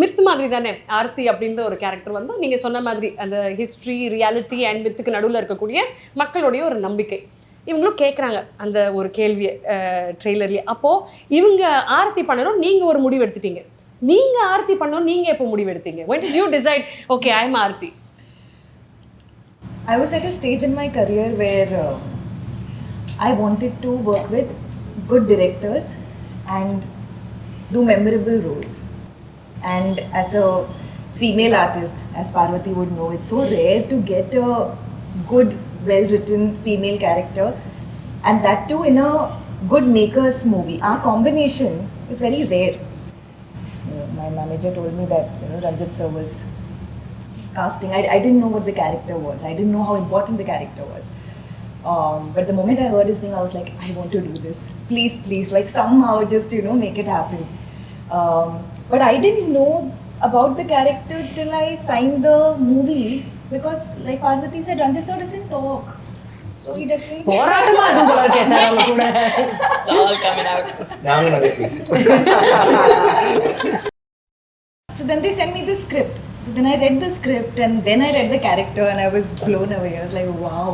மித் மாதிரி தானே ஆர்த்தி அப்படின்ற ஒரு கேரக்டர் வந்து நீங்கள் சொன்ன மாதிரி அந்த ஹிஸ்ட்ரி, ரியாலிட்டி அண்ட் மித்துக்கு நடுவில் இருக்கக்கூடிய மக்களுடைய ஒரு நம்பிக்கை. இவங்களும் கேட்குறாங்க அந்த ஒரு கேள்வியை ட்ரெய்லர்லேயே. அப்போது இவங்க ஆர்த்தி பண்ணணும், நீங்கள் ஒரு முடிவு எடுத்துட்டீங்க. நீங்கள் ஆர்த்தி பண்ணணும், நீங்கள் எப்போ முடிவு எடுத்தீங்க? when did you decide okay I am Aarthi? I was at a stage in my career where I wanted to work with good directors and do memorable roles. And as a female artist, as Parvati would know, it's so rare to get a good, well-written female character, and that too in a good maker's movie. Our combination is very rare. My manager told me that Ranjit sir was casting. I didn't know what the character was. I didn't know how important the character was. But the moment I heard his name, I was like, I want to do this. Please, like somehow just make it happen. But I didn't know about the character till I signed the movie, because like Parvati said, Ranjit sir doesn't talk. So he doesn't. போராட்டமா இருக்கும் போல இருக்கே sir அவங்க கூட. It's all coming out. நாங்க நிறைய பேசிட்டோம். So then they sent me the script. So then I read the script and then I read the character and I was blown away. I was like, wow,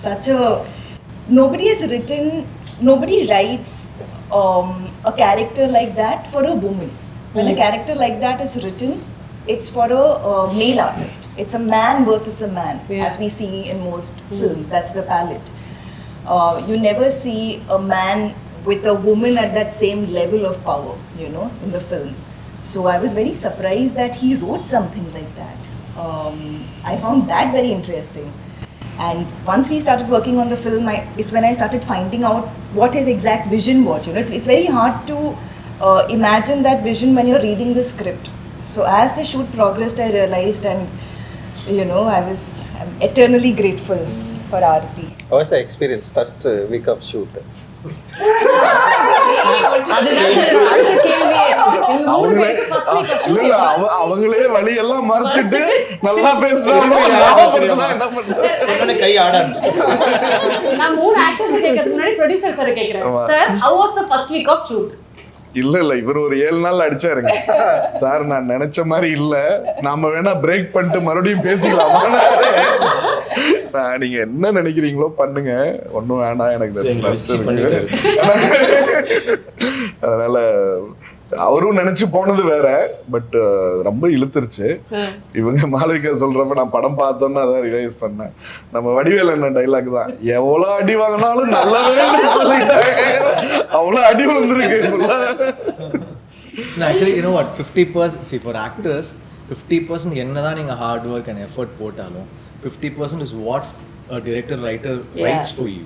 such a... Nobody writes a character like that for a woman. When a character like that is written, it's for a male artist. It's a man versus a man, as we see in most films. That's the palette. You never see a man with a woman at that same level of power, in the film. So I was very surprised that he wrote something like that. I found that very interesting. And once we started working on the film, is when I started finding out what his exact vision was. It's very hard to imagine that vision when you're reading the script. So as the shoot progressed, I realized, and I'm eternally grateful for Aarti. How was the experience first week of shoot? அதுதான் sir அடுத்த கேள்வியே. நீங்க மூணு பேருக்கு first week of shooting அவங்களே வழி எல்லாம் மறைச்சிட்டு நல்லா பேசுறாங்க. கை ஆட ஆரம்பிச்சு. நான் மூணு ஆக்டர்ஸ் கேட்கறதுக்கு முன்னாடி ப்ரொடியூசர் சார் கேக்குறேன். Sir how was the first week of shoot? இல்ல இவர் ஒரு 7 நாள் அடிச்சாருங்க. சார் நான் நினைச்ச மாதிரி இல்ல, நாம வேணா பிரேக் பண்ணிட்டு மறுபடியும் பேசிக்கலாமா? நீங்க என்ன நினைக்கிறீங்களோ பண்ணுங்க, ஒன்னும் வேணாம், எனக்கு அதனால அவரும் நினைச்சு போனது வேற, பட் ரொம்ப இழுத்துருச்சு. இவங்க மாளவிகா சொல்றப்ப நான் படம் பார்த்தோன்னு அதான் ரியலைஸ் பண்ணேன். நம்ம வடிவேல் என்ன டைலாக் தான், எவ்வளவு அடி வாங்கினாலும் நல்லவே சொல்லிட்டாங்க, அவ்வளவு அடி வந்திருக்கு. Actually, you know what, 50%, see for actors 50% என்னதான் நீங்க ஹார்ட் ஒர்க் அண்ட் எஃபர்ட் போட்டாலும் 50% is what a director writer writes for you.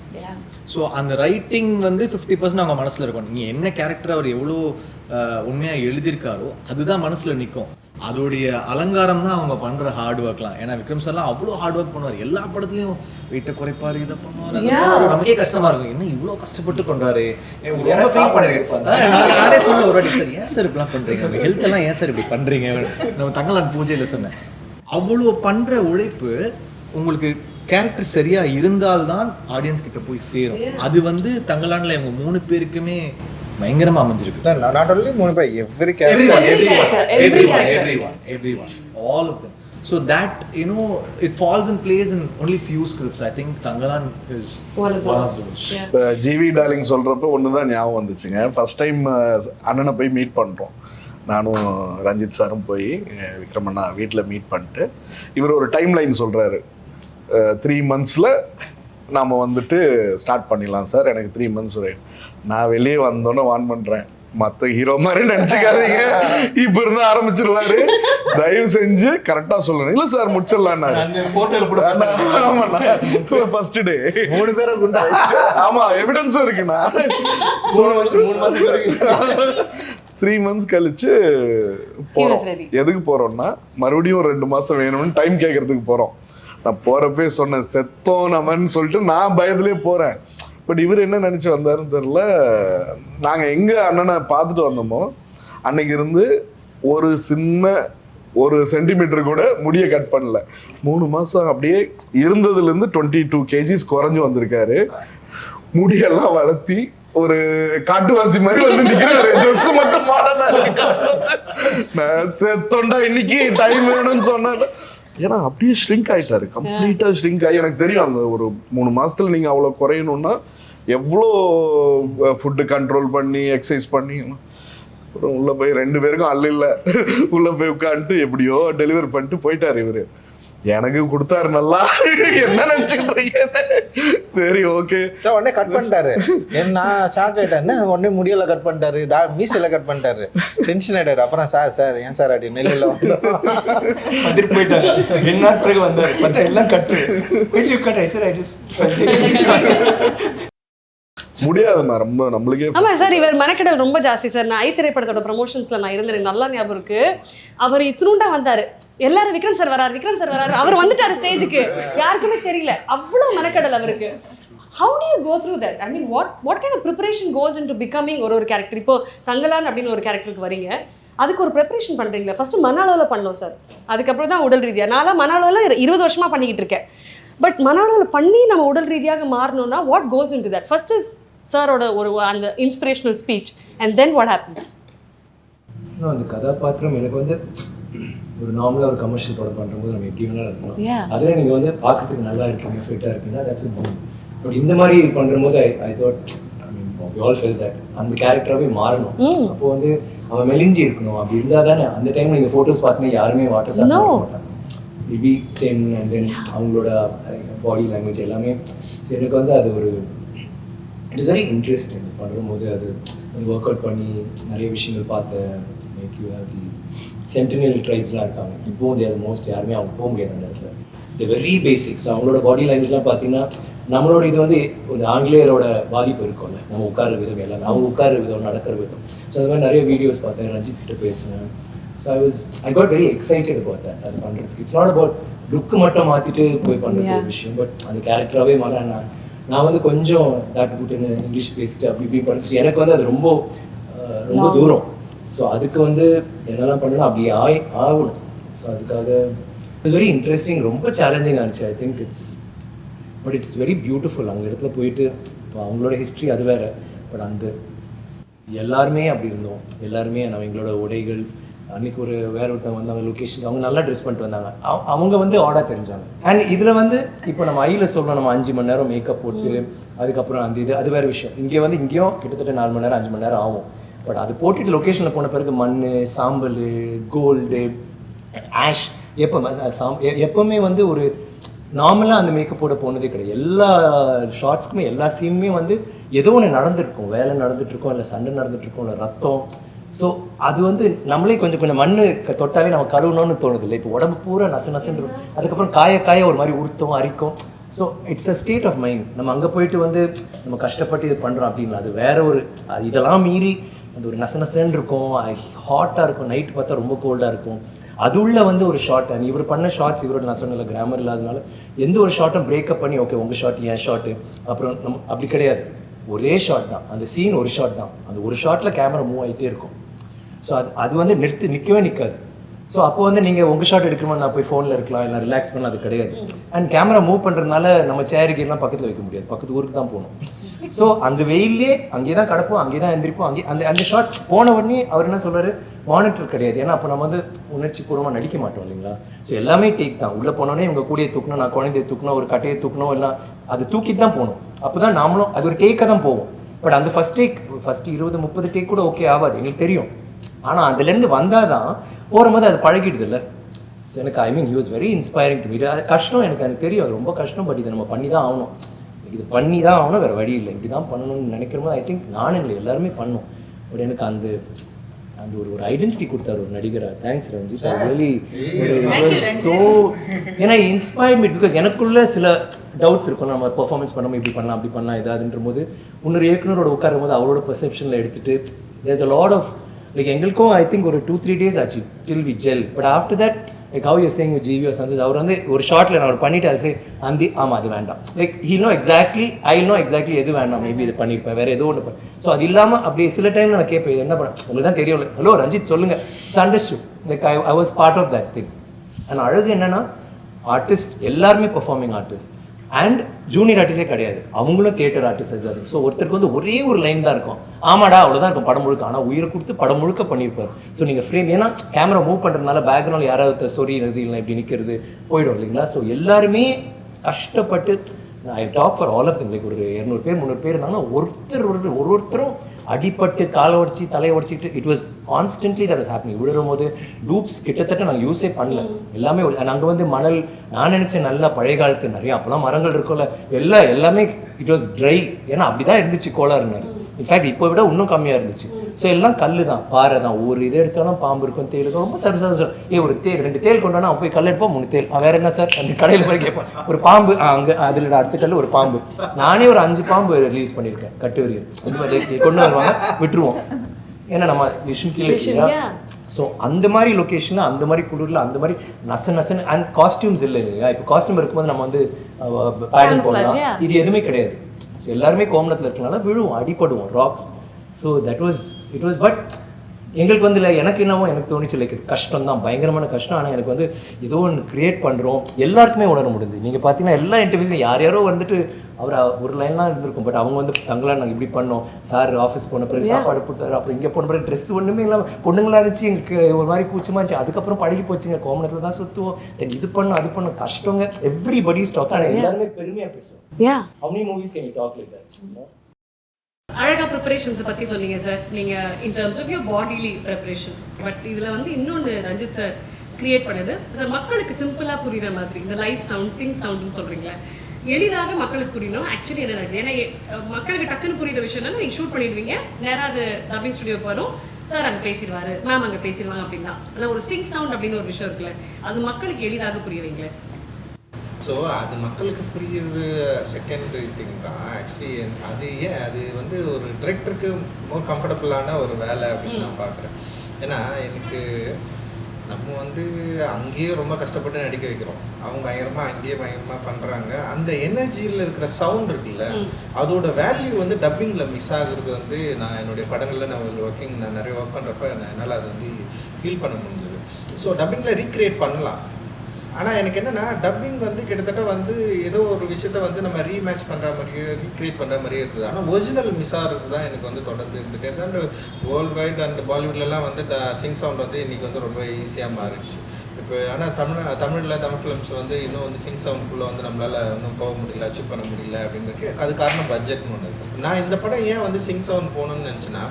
So அந்த ரைட்டிங் வந்து 50% அவங்க மனசுல இருக்கும். நீங்க என்ன கேரக்டர் அவர் எவ்வளோ உண்மையா எழுதியிருக்காரோ அதுதான் மனசுல நிற்கும். அதோடைய அலங்காரம் தான் அவங்க பண்ற ஹார்ட் ஒர்க்லாம். ஏன்னா விக்ரம் சார்லாம் அவ்வளோ ஹார்ட் ஒர்க் பண்ணுவார், எல்லா படத்துலையும் வெயிட்டை குறைப்பாரு, இதை பண்ணுவார். நமக்கே கஷ்டமா இருக்கும், என்ன இவ்வளோ கஷ்டப்பட்டு பண்றாரு. நானே சொல்ல ஒரு வாட்டி, சார் ஏன் சார் இப்படிலாம் பண்றீங்க, ஹெல்த் எல்லாம் ஏன் சார் இப்படி பண்றீங்க, நம்ம தங்கலான் பூஜையில சொன்னேன். அவ்வளோ பண்ற உழைப்பு உங்களுக்கு கேரக்டர் சரியா இருந்தால்தான் ஆடியன்ஸ் கிட்ட போய் சேரும். அது வந்து தங்கலான்ல இவங்க 3 பேருக்குமே பயங்கரமா அமைஞ்சிருக்கு. Not only 3 பேர், everyone, all of them. So that, it falls in place in only few scripts. I think Tangalan is one of those. GV darling சொல்றப்ப ஒண்ணுதான் ஞாபகம் வந்துச்சுங்க. ஃபர்ஸ்ட் டைம் அண்ணனை போய் மீட் பண்றோம். நானும் ரஞ்சித் சாரும் போய் விக்ரமண்ணா வீட்டில் மீட் பண்ணிட்டு இவர் ஒரு டைம் லைன் சொல்றாரு, 3 monthsல நாம் வந்துட்டு ஸ்டார்ட் பண்ணிடலாம் சார், எனக்கு 3 months நான் வெளியே வந்தோன்னே வான் பண்ணுறேன், மற்ற ஹீரோ மாதிரி நினைச்சுக்காதீங்க, இப்ப இருந்து ஆரம்பிச்சிருவாரு, தயவு செஞ்சு கரெக்டா சொல்லணும். இல்ல சார் முடிச்சிடலான்னாரு. ஃபர்ஸ்ட் டே 3 பேரும் குண்டா. ஆமா எவிடன்ஸும் இருக்குண்ணா. 3 months கழிச்சு போறோம். எதுக்கு போறோம்னா மறுபடியும் 2 மாசம் வேணும்னு டைம் கேட்கறதுக்கு போறோம். நான் போறப்பே சொன்னேன் செத்தோம் நம்மன்னு சொல்லிட்டு நான் பயத்திலே போறேன். பட் இவர் என்ன நினைச்சு வந்தாருன்னு தெரியல. நாங்க எங்க அண்ணனை பார்த்துட்டு வந்தோமோ அன்னைக்கு இருந்து ஒரு சென்டிமீட்டர் கூட முடிய கட் பண்ணல. 3 மாசம் அப்படியே இருந்ததுல இருந்து 22 kgs குறைஞ்சு வந்திருக்காரு. முடியெல்லாம் வளர்த்தி ஒரு காட்டுவாசி மாதிரி வந்து நிக்கிறாரு. ட்ரெஸ் மட்டும் மாடலா நான் செத்தோண்டா இன்னைக்கு டைம் வேணும்னு சொன்னேன். ஏன்னா அப்படியே ஷ்ரிங்க் ஆயிட்டாரு, கம்ப்ளீட்டா ஷ்ரிங்க் ஆகி. எனக்கு தெரியும் அந்த ஒரு 3 மாசத்துல நீங்க அவ்வளவு குறையணும்னா எவ்வளோ ஃபுட்டு கண்ட்ரோல் பண்ணி எக்ஸசைஸ் பண்ணி. அப்புறம் உள்ள போய் 2 பேருக்கும் அல்ல உள்ள போய் உட்காந்துட்டு எப்படியோ டெலிவரி பண்ணிட்டு போயிட்டாரு இவரு. எனக்கு கொடுத்தாரு நல்லா. என்ன நினைச்சுக்கிட்டீங்க? சரி ஓகே உடனே கட் பண்ணிட்டாரு. என்ன ஷாக் ஆயிட்டாரு. உடனே முடியல கட் பண்ணிட்டாரு, மீசையில கட் பண்ணிட்டாரு. டென்ஷன் ஆயிட்டாரு. அப்புறம் சார் ஏன் சார் அப்படி நெல்லில் வந்துட்டு போயிட்டாரு. 2 நாள் பிறகு வந்தாரு, பார்த்தா எல்லாம் கட்டு. முடியாதுண்ணா, ரொம்ப நம்மளுக்கே. ஆமா சார், இவர் மெனக்கெடல் ரொம்ப ஜாஸ்தி சார். நான் ஐ திரைப்படத்தோட ப்ரமோஷன்ஸ்ல நான் இருந்தேன், நல்லா ஞாபகம் இருக்கு. அவர் இத்தினூண்டா வந்தாரு, எல்லாரும் விக்ரம் சார் வராரு, அவர் வந்துட்டாரு ஸ்டேஜுக்கு, யாருக்குமே தெரியல. அவ்வளவு மெனக்கெடல் அவருக்கு. How do you go through that? I mean, what kind of preparation goes into becoming ஒரு கேரக்டர்? இப்போ தங்கலான் அப்படின்னு ஒரு கேரக்டருக்கு வரீங்க, அதுக்கு ஒரு ப்ரிப்பரேஷன் பண்றீங்களா? ஃபர்ஸ்ட் மன அளவில் பண்ணோம் சார், அதுக்கப்புறம் தான் உடல் ரீதியாக. நான் மன அளவில் 20 வருஷமா பண்ணிக்கிட்டு இருக்கேன். பட் மன அளவில் பண்ணி நம்ம உடல் ரீதியாக மாறணும்னா what goes into that? First is சாரோட அந்த inspirational speech and then what happens? அந்த கதாபாத்திரம் எனக்கு வந்து ஒரு நார்மலாக ஒரு கமர்ஷியல் படம் பண்ணும்போது நம்ம எப்படி வேணாலும் இருக்கலாம். அதில் நீங்கள் வந்து பார்க்கறதுக்கு நல்லா இருக்கீங்க, ஃபிட்டாக இருக்கீங்கன்னா தட்ஸ் இட். பட் இந்த மாதிரி பண்ணும்போது I thought, I mean we all feel that அந்த கேரக்டராகவே மாறணும். அப்போ வந்து அவன் மெலிஞ்சி இருக்கணும். அப்படி இருந்தால் தானே அந்த டைம் நீங்கள் ஃபோட்டோஸ் பார்த்தீங்கன்னா யாருமே வாட்டர் சாப்பிட மாட்டாங்க. மேபி 10 அண்ட் தென் அவங்களோட பாடி லாங்குவேஜ் எல்லாமே. ஸோ எனக்கு வந்து அது ஒரு இட் இஸ் வெரி இன்ட்ரெஸ்டிங். பண்ணும்போது அது ஒர்க் அவுட் பண்ணி நிறைய விஷயங்கள் பார்த்தேன். Make you have the sentinel ட்ரைப்ஸ்லாம் இருக்காங்க. இப்போ வந்து அது மோஸ்ட் யாருமே அவங்க போக முடியாது அந்த இடத்துல. இது வெரி பேசிக்ஸ். அவங்களோட பாடி லாங்குவேஜ்லாம் பார்த்தீங்கன்னா நம்மளோட இது வந்து ஒரு ஆங்கிலேயரோட பாதிப்பு இருக்கும்ல, நம்ம உட்கார விதம் எல்லாமே, அவங்க உட்கார விதம், நடக்கிற விதம். ஸோ அது மாதிரி நிறைய வீடியோஸ் பார்த்தேன், ரஞ்சித் கிட்ட பேசினேன். So I got very excited பார்த்தேன் அது பண்ணுறதுக்கு. இட்ஸ் நாட் அபவுட் லுக்கு மட்டும் மாற்றிட்டு போய் பண்ணுறது ஒரு விஷயம், பட் அந்த கேரக்டராகவே மாற நான் வந்து கொஞ்சம் தாட்டு புட்டுன்னு இங்கிலீஷ் பேசிட்டு அப்படி இப்படி பண்ணிச்சு. எனக்கு வந்து அது ரொம்ப தூரம். ஸோ அதுக்கு வந்து என்னெல்லாம் பண்ணணும் அப்படி ஆகணும். ஸோ அதுக்காக இட்ஸ் வெரி இன்ட்ரெஸ்டிங், ரொம்ப சேலஞ்சிங்காக இருந்துச்சு. I think it's very beautiful. அவங்க இடத்துல போயிட்டு இப்போ அவங்களோட ஹிஸ்ட்ரி அது வேறு, பட் அந்த எல்லாருமே அப்படி இருந்தோம். எல்லாருமே நம்ம எங்களோட உடைகள் அன்றைக்கி வேற ஒருத்தவங்க வந்தாங்க லொக்கேஷன், அவங்க நல்லா ட்ரெஸ் பண்ணிட்டு வந்தாங்க. அவங்க வந்து ஆடாக தெரிஞ்சாங்க. அண்ட் இதில் வந்து இப்போ நம்ம ஐயில் சொல்லணும், நம்ம 5 மணி நேரம் மேக்கப் போட்டு அதுக்கப்புறம் அந்த இது அது வேறு விஷயம். இங்கே வந்து இங்கேயும் கிட்டத்தட்ட 4 மணி நேரம் 5 மணி நேரம் ஆகும். பட் அது போட்டுட்டு லொக்கேஷனில் போன பிறகு மண், சாம்பல், கோல்டு, ஆஷ், எப்போவுமே வந்து ஒரு நார்மலாக அந்த மேக்கப் போட போனதே கிடையாது. எல்லா ஷார்ட்ஸ்க்குமே எல்லா சீனுமே வந்து ஏதோ ஒன்று நடந்துருக்கும், வேலை நடந்துட்டுருக்கோம், இல்லை சண்டை நடந்துட்டுருக்கோம், இல்லை ரத்தம். ஸோ அது வந்து நம்மளே கொஞ்சம் மண் தொட்டாலே நம்ம கழுவணும்னு தோணுது இல்லை. இப்போ உடம்பு பூரா நசுன்னு அதுக்கப்புறம் காய ஒரு மாதிரி உறுத்தும், அரிக்கும். So it's a state of mind. நம்ம அங்கே போயிட்டு வந்து நம்ம கஷ்டப்பட்டு இது பண்ணுறோம் அப்படின்னா அது வேற ஒரு இதெல்லாம் மீறி அந்த ஒரு நசுன்னு இருக்கும், ஹாட்டாக இருக்கும், நைட்டு பார்த்தா ரொம்ப கோல்டாக இருக்கும். அது உள்ள வந்து ஒரு ஷார்ட், அண்ட் இவர் பண்ண ஷார்ட்ஸ் இவரோட நான் சொன்ன கிராமர் இல்லாதனால எந்த ஒரு ஷார்ட்டும் பிரேக்கப் பண்ணி ஓகே உங்கள் ஷார்ட் என் ஷார்ட்டு அப்புறம் நம்ம அப்படி கிடையாது. ஒரே ஷார்ட் தான், அந்த சீன் ஒரு ஷார்ட் தான், அந்த ஒரு ஷார்ட்டில் கேமரா மூவ் ஆகிட்டே இருக்கும். ஸோ அது வந்து நிற்கவே நிற்காது. ஸோ அப்போ வந்து நீங்கள் உங்கள் ஷாட் எடுக்கணுமா, நான் போய் ஃபோனில் இருக்கலாம், இல்லை ரிலாக்ஸ் பண்ணலாம், அது கிடையாது. அண்ட் கேமரா மூவ் பண்ணுறதுனால நம்ம சேருக்கெல்லாம் பக்கத்தில் வைக்க முடியாது, பக்கத்து ஊருக்கு தான் போகணும். ஸோ அந்த வெயிலே அங்கே தான் கிடப்போம், அங்கே தான் எழுந்திரிப்போம். அங்கே அந்த ஷாட் போன உடனே அவர் என்ன சொல்கிறாரு, மானிட்டர் கிடையாது. ஏன்னா அப்போ நம்ம வந்து உணர்ச்சி பூர்வமாக நடிக்க மாட்டோம் இல்லைங்களா. ஸோ எல்லாமே டேக் தான். உள்ளே போனோடனே இவங்க கூடிய தூக்கணும், நான் குழந்தைய தூக்கணும், ஒரு கட்டையை தூக்கணும், எல்லாம் அது தூக்கிட்டு தான் போகணும். அப்போ தான் நாமளும் அது ஒரு டேக்காக தான் போவோம். பட் அந்த ஃபஸ்ட் 20-30 டேக் கூட ஓகே ஆகாது, எங்களுக்கு தெரியும். ஆனால் அதுலேருந்து வந்தால் தான் போகும்போது அது பழகிடுது இல்லை. ஸோ எனக்கு I mean he was very inspiring to me. அது கஷ்டம், எனக்கு தெரியும் அது ரொம்ப கஷ்டம். பட் இதை நம்ம பண்ணி தான் ஆகணும், இது பண்ணி தான் ஆகணும், வேறு வழி இல்லை. இப்படி தான் பண்ணணும்னு நினைக்கிறோமோ ஐ திங்க் நானும் இல்லை எல்லாருமே பண்ணோம். பட் எனக்கு அந்த அந்த ஒரு ஐடென்டிட்டி கொடுத்தாரு ஒரு நடிகராக. தேங்க்ஸ் ரஞ்சித். ரியலி ஸோ ஏன்னா இன்ஸ்பயர்ட் மீ பிகாஸ் எனக்குள்ள சில டவுட்ஸ் இருக்கும். நம்ம பெர்ஃபார்மன்ஸ் பண்ணாமல் இப்படி பண்ணலாம் அப்படி பண்ணலாம் ஏதாதுன்ற போது இன்னொரு இயக்குனரோட உட்காரும் போது அவரோட பெர்செப்ஷனில் எடுத்துகிட்டு there's a lot of like எங்களுக்கும் ஐ திங்க் ஒரு 2-3 days ஆச்சு till we gel. But after that like how you saying GV or Santhosh அவர் வந்து ஒரு ஷார்ட்டில் நான் அவர் பண்ணிட்டு அது அந்த ஆமாம் அது வேண்டாம் like he no exactly I know exactly எது வேண்டாம் மேபி இது பண்ணியிருப்பேன் வேறு ஏதோ ஒன்று ஸோ அது இல்லாமல் அப்படி சில டைம் நான் கேட்பேன் என்ன பண்ண உங்களுக்கு தான் தெரியும் ஹலோ ரஞ்சித் சொல்லுங்கள் it's understood like I was part of that thing. And அழகு என்னென்னா ஆர்டிஸ்ட் எல்லாருமே பெர்ஃபார்மிங் ஆர்டிஸ்ட் அண்ட் ஜூனியர் ஆர்டிஸ்டே கிடையாது, அவங்களும் தியேட்டர் ஆர்டிஸ்ட் இருக்காது. ஸோ ஒருத்தருக்கு வந்து ஒரே ஒரு லைன் தான் இருக்கும், ஆமாடா அவ்வளோதான் இருக்கும் படம் முழுக்க. ஆனால் உயிரை கொடுத்து படம் முழுக்க பண்ணியிருப்பார். ஸோ நீங்கள் ஃப்ரேம் ஏன்னா கேமரா மூவ் பண்ணுறதுனால பேக்ரவுண்ட் யாராவது சொறிகிறது இல்லை இப்படி நிற்கிறது போயிடும் இல்லைங்களா. ஸோ எல்லாருமே கஷ்டப்பட்டு I talk for all of them like ஒரு 200 பேர் 300 பேர் இருந்தாங்கன்னா ஒருத்தரும் அடிப்பட்டு காலை உடச்சி தலையை உடச்சிக்கிட்டு it was constantly that was happening. விழுறும் போது டூப்ஸ் கிட்டத்தட்ட நாங்கள் யூஸே பண்ணல எல்லாமே. நாங்கள் வந்து மணல் நான் நினச்சேன் நல்லா பழைய காலத்து நிறையா அப்போலாம் மரங்கள் இருக்கும்ல எல்லாமே இட் வாஸ் ட்ரை. ஏன்னா அப்படி தான் இருந்துச்சு கோளாறுனாரு. இன்ஃபேக்ட் இப்போ விட இன்னும் கம்மியாக இருந்துச்சு. ஸோ எல்லாம் கல் தான் பாறை தான். ஒரு இது எடுத்தாலும் பாம்பு இருக்கும் தேல் இருக்கும். ரொம்ப சர்வீஸ் ஒரு தேல் 2 தேல் கொண்டு வந்தால் போய் கல் எடுப்போம் 3 தேல் வேறு என்ன சார் அந்த கடையில் போய் கேட்பேன் ஒரு பாம்பு அங்கே அதில் அடுத்த கல் ஒரு பாம்பு. நானே ஒரு 5 பாம்பு ரிலீஸ் பண்ணியிருக்கேன் கட்டு வரையும். இந்த மாதிரி கொண்டு வருவாங்க விட்டுருவோம் ஏன்னா நம்ம விஷன் கீழே. ஸோ அந்த மாதிரி லொக்கேஷனில் அந்த மாதிரி குளிரில் அந்த மாதிரி நசன்னு அண்ட் காஸ்டியூம்ஸ் இல்லை இல்லையா. இப்போ காஸ்டியூம் இருக்கும்போது நம்ம வந்து பேடன் போடலாம், இது எதுவுமே கிடையாது. ஸோ எல்லாருமே கோமணத்தில் இருக்கனால விழுவோம் அடிப்படுவோம் rocks. So that was it was but எங்களுக்கு வந்து இல்லை எனக்கு என்னவோ எனக்கு தோணிச்சு லைக் கஷ்டம் தான் பயங்கரமான கஷ்டம். ஆனால் எனக்கு வந்து ஏதோ ஒன்று க்ரியேட் பண்ணுறோம் எல்லாருக்குமே உணர முடியுது. நீங்கள் பார்த்தீங்கன்னா எல்லா இன்டர்வியூஸும் யாரோ வந்துட்டு அவர் ஒரு லைன்லாம் இருந்திருக்கும். பட் அவங்க வந்து தங்களாம் நாங்கள் இப்படி பண்ணோம் சார் ஆஃபீஸ் போன பிறகு சாப்பாடு போட்டார் அப்புறம் இங்கே போன பிறகு ட்ரெஸ் ஒன்றுமே இல்லாமல் பொண்ணுங்களாக இருந்துச்சு எங்களுக்கு ஒரு மாதிரி கூச்சமாக இருந்துச்சு. அதுக்கப்புறம் பழகி போச்சுங்க கோமணத்தில் தான் சுற்றுவோம் தென் இது பண்ணோம் அது பண்ணோம் கஷ்டங்க எவ்ரிபடி ஸ்டாக். ஆனால் எல்லாருமே பெருமையாக பேசுவோம். How many movies can you talk like that? அழகா ப்ரிப்பரேஷன்ஸ் பத்தி சொன்னீங்க சார் நீங்க in terms of your bodily preparation. But இதுல வந்து இன்னொன்று ரஞ்சித் சார் கிரியேட் பண்ணது சார் மக்களுக்கு சிம்பிளா புரியுற மாதிரி இந்த லைவ் சவுண்ட் சிங் சவுண்ட்னு சொல்றீங்களா எளிதாக மக்களுக்கு புரியணும். ஆக்சுவலி என்ன நடக்குது ஏன்னா மக்களுக்கு டக்குன்னு புரியுற விஷயம்னா நீங்க ஷூட் பண்ணிடுவீங்க நேராக அது டப்பிங் ஸ்டுடியோக்கு வரும் சார் அங்கே பேசிடுவாரு மேம் அங்கே பேசிடுவாங்க அப்படின்னா. ஆனால் ஒரு சிங் சவுண்ட் அப்படின்னு ஒரு விஷயம் இருக்குல்ல அது மக்களுக்கு எளிதாக புரியவீங்களே. ஸோ அது மக்களுக்கு புரியுறது செகண்டரி திங் தான் ஆக்சுவலி. அது வந்து ஒரு டிரெக்டருக்கு மோர் கம்ஃபர்டபுளான ஒரு வேலை அப்படின்னு நான் பார்க்குறேன். ஏன்னா எனக்கு நம்ம வந்து அங்கேயே ரொம்ப கஷ்டப்பட்டு நடிக்க வைக்கிறோம், அவங்க பயங்கரமாக பண்ணுறாங்க. அந்த எனர்ஜியில் இருக்கிற சவுண்ட் இருக்குல்ல அதோட வேல்யூ வந்து டப்பிங்கில் மிஸ் ஆகுறது வந்து நான் என்னுடைய படங்களில் நான் நிறைய ஒர்க் பண்ணுறப்ப என்னால் அது வந்து ஃபீல் பண்ண முடிஞ்சது. ஸோ டப்பிங்கில் ரீக்ரியேட் பண்ணலாம். ஆனால் எனக்கு என்னென்னா டப்பிங் வந்து கிட்டத்தட்ட வந்து ஏதோ ஒரு விஷயத்த வந்து நம்ம ரீமேட்ச் பண்ணுற மாதிரியே ரீக்ரியேட் பண்ணுற மாதிரியே இருக்குது. ஆனால் ஒரிஜினல் மிஸ் ஆகிறது தான் எனக்கு வந்து தொடர்ந்து இருந்துகிட்டே தான். வேர்ல்டு வைட் அண்ட் பாலிவுட்லலாம் வந்து சிங் சவுண்ட் வந்து இன்றைக்கி வந்து ரொம்ப ஈஸியாக மாறிடுச்சு இப்போ. ஆனால் தமிழ் ஃபிலிம்ஸ் வந்து இன்னும் வந்து சிங் சவுண்ட்குள்ளே வந்து நம்மளால் இன்னும் போக முடியல அச்சீவ் பண்ண முடியல அப்படின்றதுக்கு அது காரணம் பட்ஜெட்னு ஒன்று இருக்குது. நான் இந்த படம் ஏன் வந்து சிங் சவுண்ட் போகணும்னு நினச்சேன்னா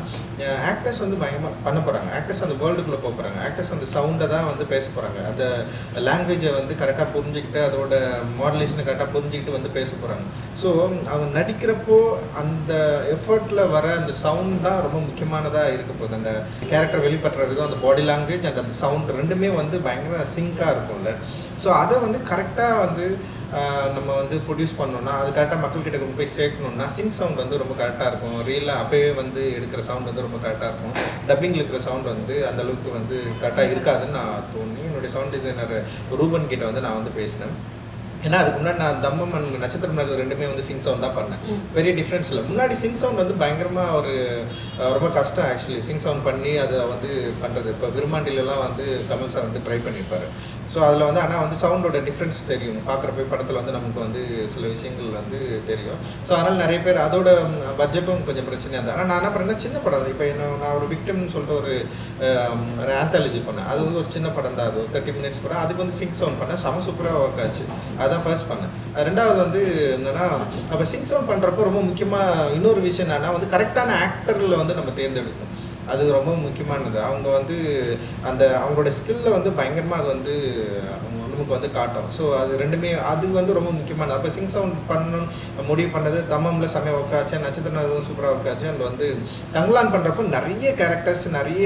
ஆக்டர்ஸ் வந்து பயங்கரமாக பண்ண போகிறாங்க, ஆக்டர்ஸ் வந்து வேர்ல்டுக்குள்ளே போக போகிறாங்க, ஆக்டர்ஸ் வந்து சவுண்டை தான் வந்து பேச போகிறாங்க, அந்த லாங்குவேஜை வந்து கரெக்டாக புரிஞ்சுக்கிட்டு அதோட மாடுலேஷனை கரெக்டாக புரிஞ்சுக்கிட்டு வந்து பேச போகிறாங்க. ஸோ அவங்க நடிக்கிறப்போ அந்த எஃபர்ட்டில் வர அந்த சவுண்ட் தான் ரொம்ப முக்கியமானதாக இருக்க போகுது. அந்த கேரக்டர் வெளிப்படுற விதம் அந்த பாடி லாங்குவேஜ் அண்ட் அந்த சவுண்ட் ரெண்டுமே வந்து பயங்கர சிங்காக இருக்கும்ல. ஸோ அதை வந்து கரெக்டாக வந்து நம்ம வந்து ப்ரொடியூஸ் பண்ணோன்னா அது கரெக்டாக மக்கள்கிட்ட கொண்டு போய் சேர்க்கணுன்னா சிங் சவுண்ட் வந்து ரொம்ப கரெக்டாக இருக்கும். ரியலாக அப்போவே வந்து எடுக்கிற சவுண்ட் வந்து ரொம்ப கரெக்டாக இருக்கும். டப்பிங்கில் இருக்கிற சவுண்ட் வந்து அந்தளவுக்கு வந்து கரெக்டாக இருக்காதுன்னு நான் தோணி என்னுடைய சவுண்ட் டிசைனர் ரூபன் கிட்ட வந்து நான் வந்து பேசினேன். ஏன்னா அதுக்கு முன்னாடி நான் தம்மம் அண்ட் நட்சத்திரம் நகர் ரெண்டுமே வந்து சிங் சவுண்ட் தான் பண்ணேன். பெரிய டிஃப்ரென்ஸ் இல்லை. முன்னாடி சிங் சவுண்ட் வந்து பயங்கரமாக ஒரு ரொம்ப கஷ்டம் ஆக்சுவலி சிங் சவுண்ட் பண்ணி அதை வந்து பண்ணுறது. இப்போ விருமாண்டிலலாம் வந்து கமல் சார் வந்து ட்ரை பண்ணியிருப்பார். ஸோ அதில் வந்து ஆனால் வந்து சவுண்டோட டிஃப்ரென்ஸ் தெரியும் பார்க்குறப்ப படத்தில் வந்து நமக்கு வந்து சில விஷயங்கள் வந்து தெரியும். ஸோ அதனால் நிறைய பேர் அதோட பட்ஜெட்டும் கொஞ்சம் பிரச்சனையாக இருந்தது. ஆனால் நான் என்ன பண்ணேன்னா சின்ன படம் இப்போ நான் ஒரு விக்டம்னு சொல்லிட்டு ஒரு ஆந்தாலஜி பண்ணேன். அது வந்து ஒரு சின்ன படம் தான், அது ஒரு 30 minutes படம். அதுக்கு வந்து சிங் சவுண்ட் பண்ணேன், செம சூப்பராக ஒர்க் ஆச்சு. அதான் ஃபர்ஸ்ட் பண்ணேன். ரெண்டாவது வந்து என்னென்னா அப்போ சிங் சவுண்ட் பண்ணுறப்போ ரொம்ப முக்கியமாக இன்னொரு விஷயம் என்னென்னா வந்து கரெக்டான ஆக்டரில் வந்து நம்ம தேர்ந்தெடுக்கணும். அது ரொம்ப முக்கியமானது. அவங்க வந்து அந்த அவங்களோட ஸ்கில்ல வந்து பயங்கரமாக அது வந்து அவங்க வந்து ஃபிலிமுக்கு வந்து காட்டும். ஸோ அது ரெண்டுமே அது வந்து ரொம்ப முக்கியமானது. அப்போ சிங் சவுண்ட் பண்ணணும் முடிவு பண்ணது தம்மம்ல செம்மையாக ஒர்க் ஆச்சு, நட்சத்திரம் அதுவும் சூப்பராக ஒர்க் ஆச்சு. அண்ட் வந்து தங்கலான் பண்ணுறப்போ நிறைய கேரக்டர்ஸ், நிறைய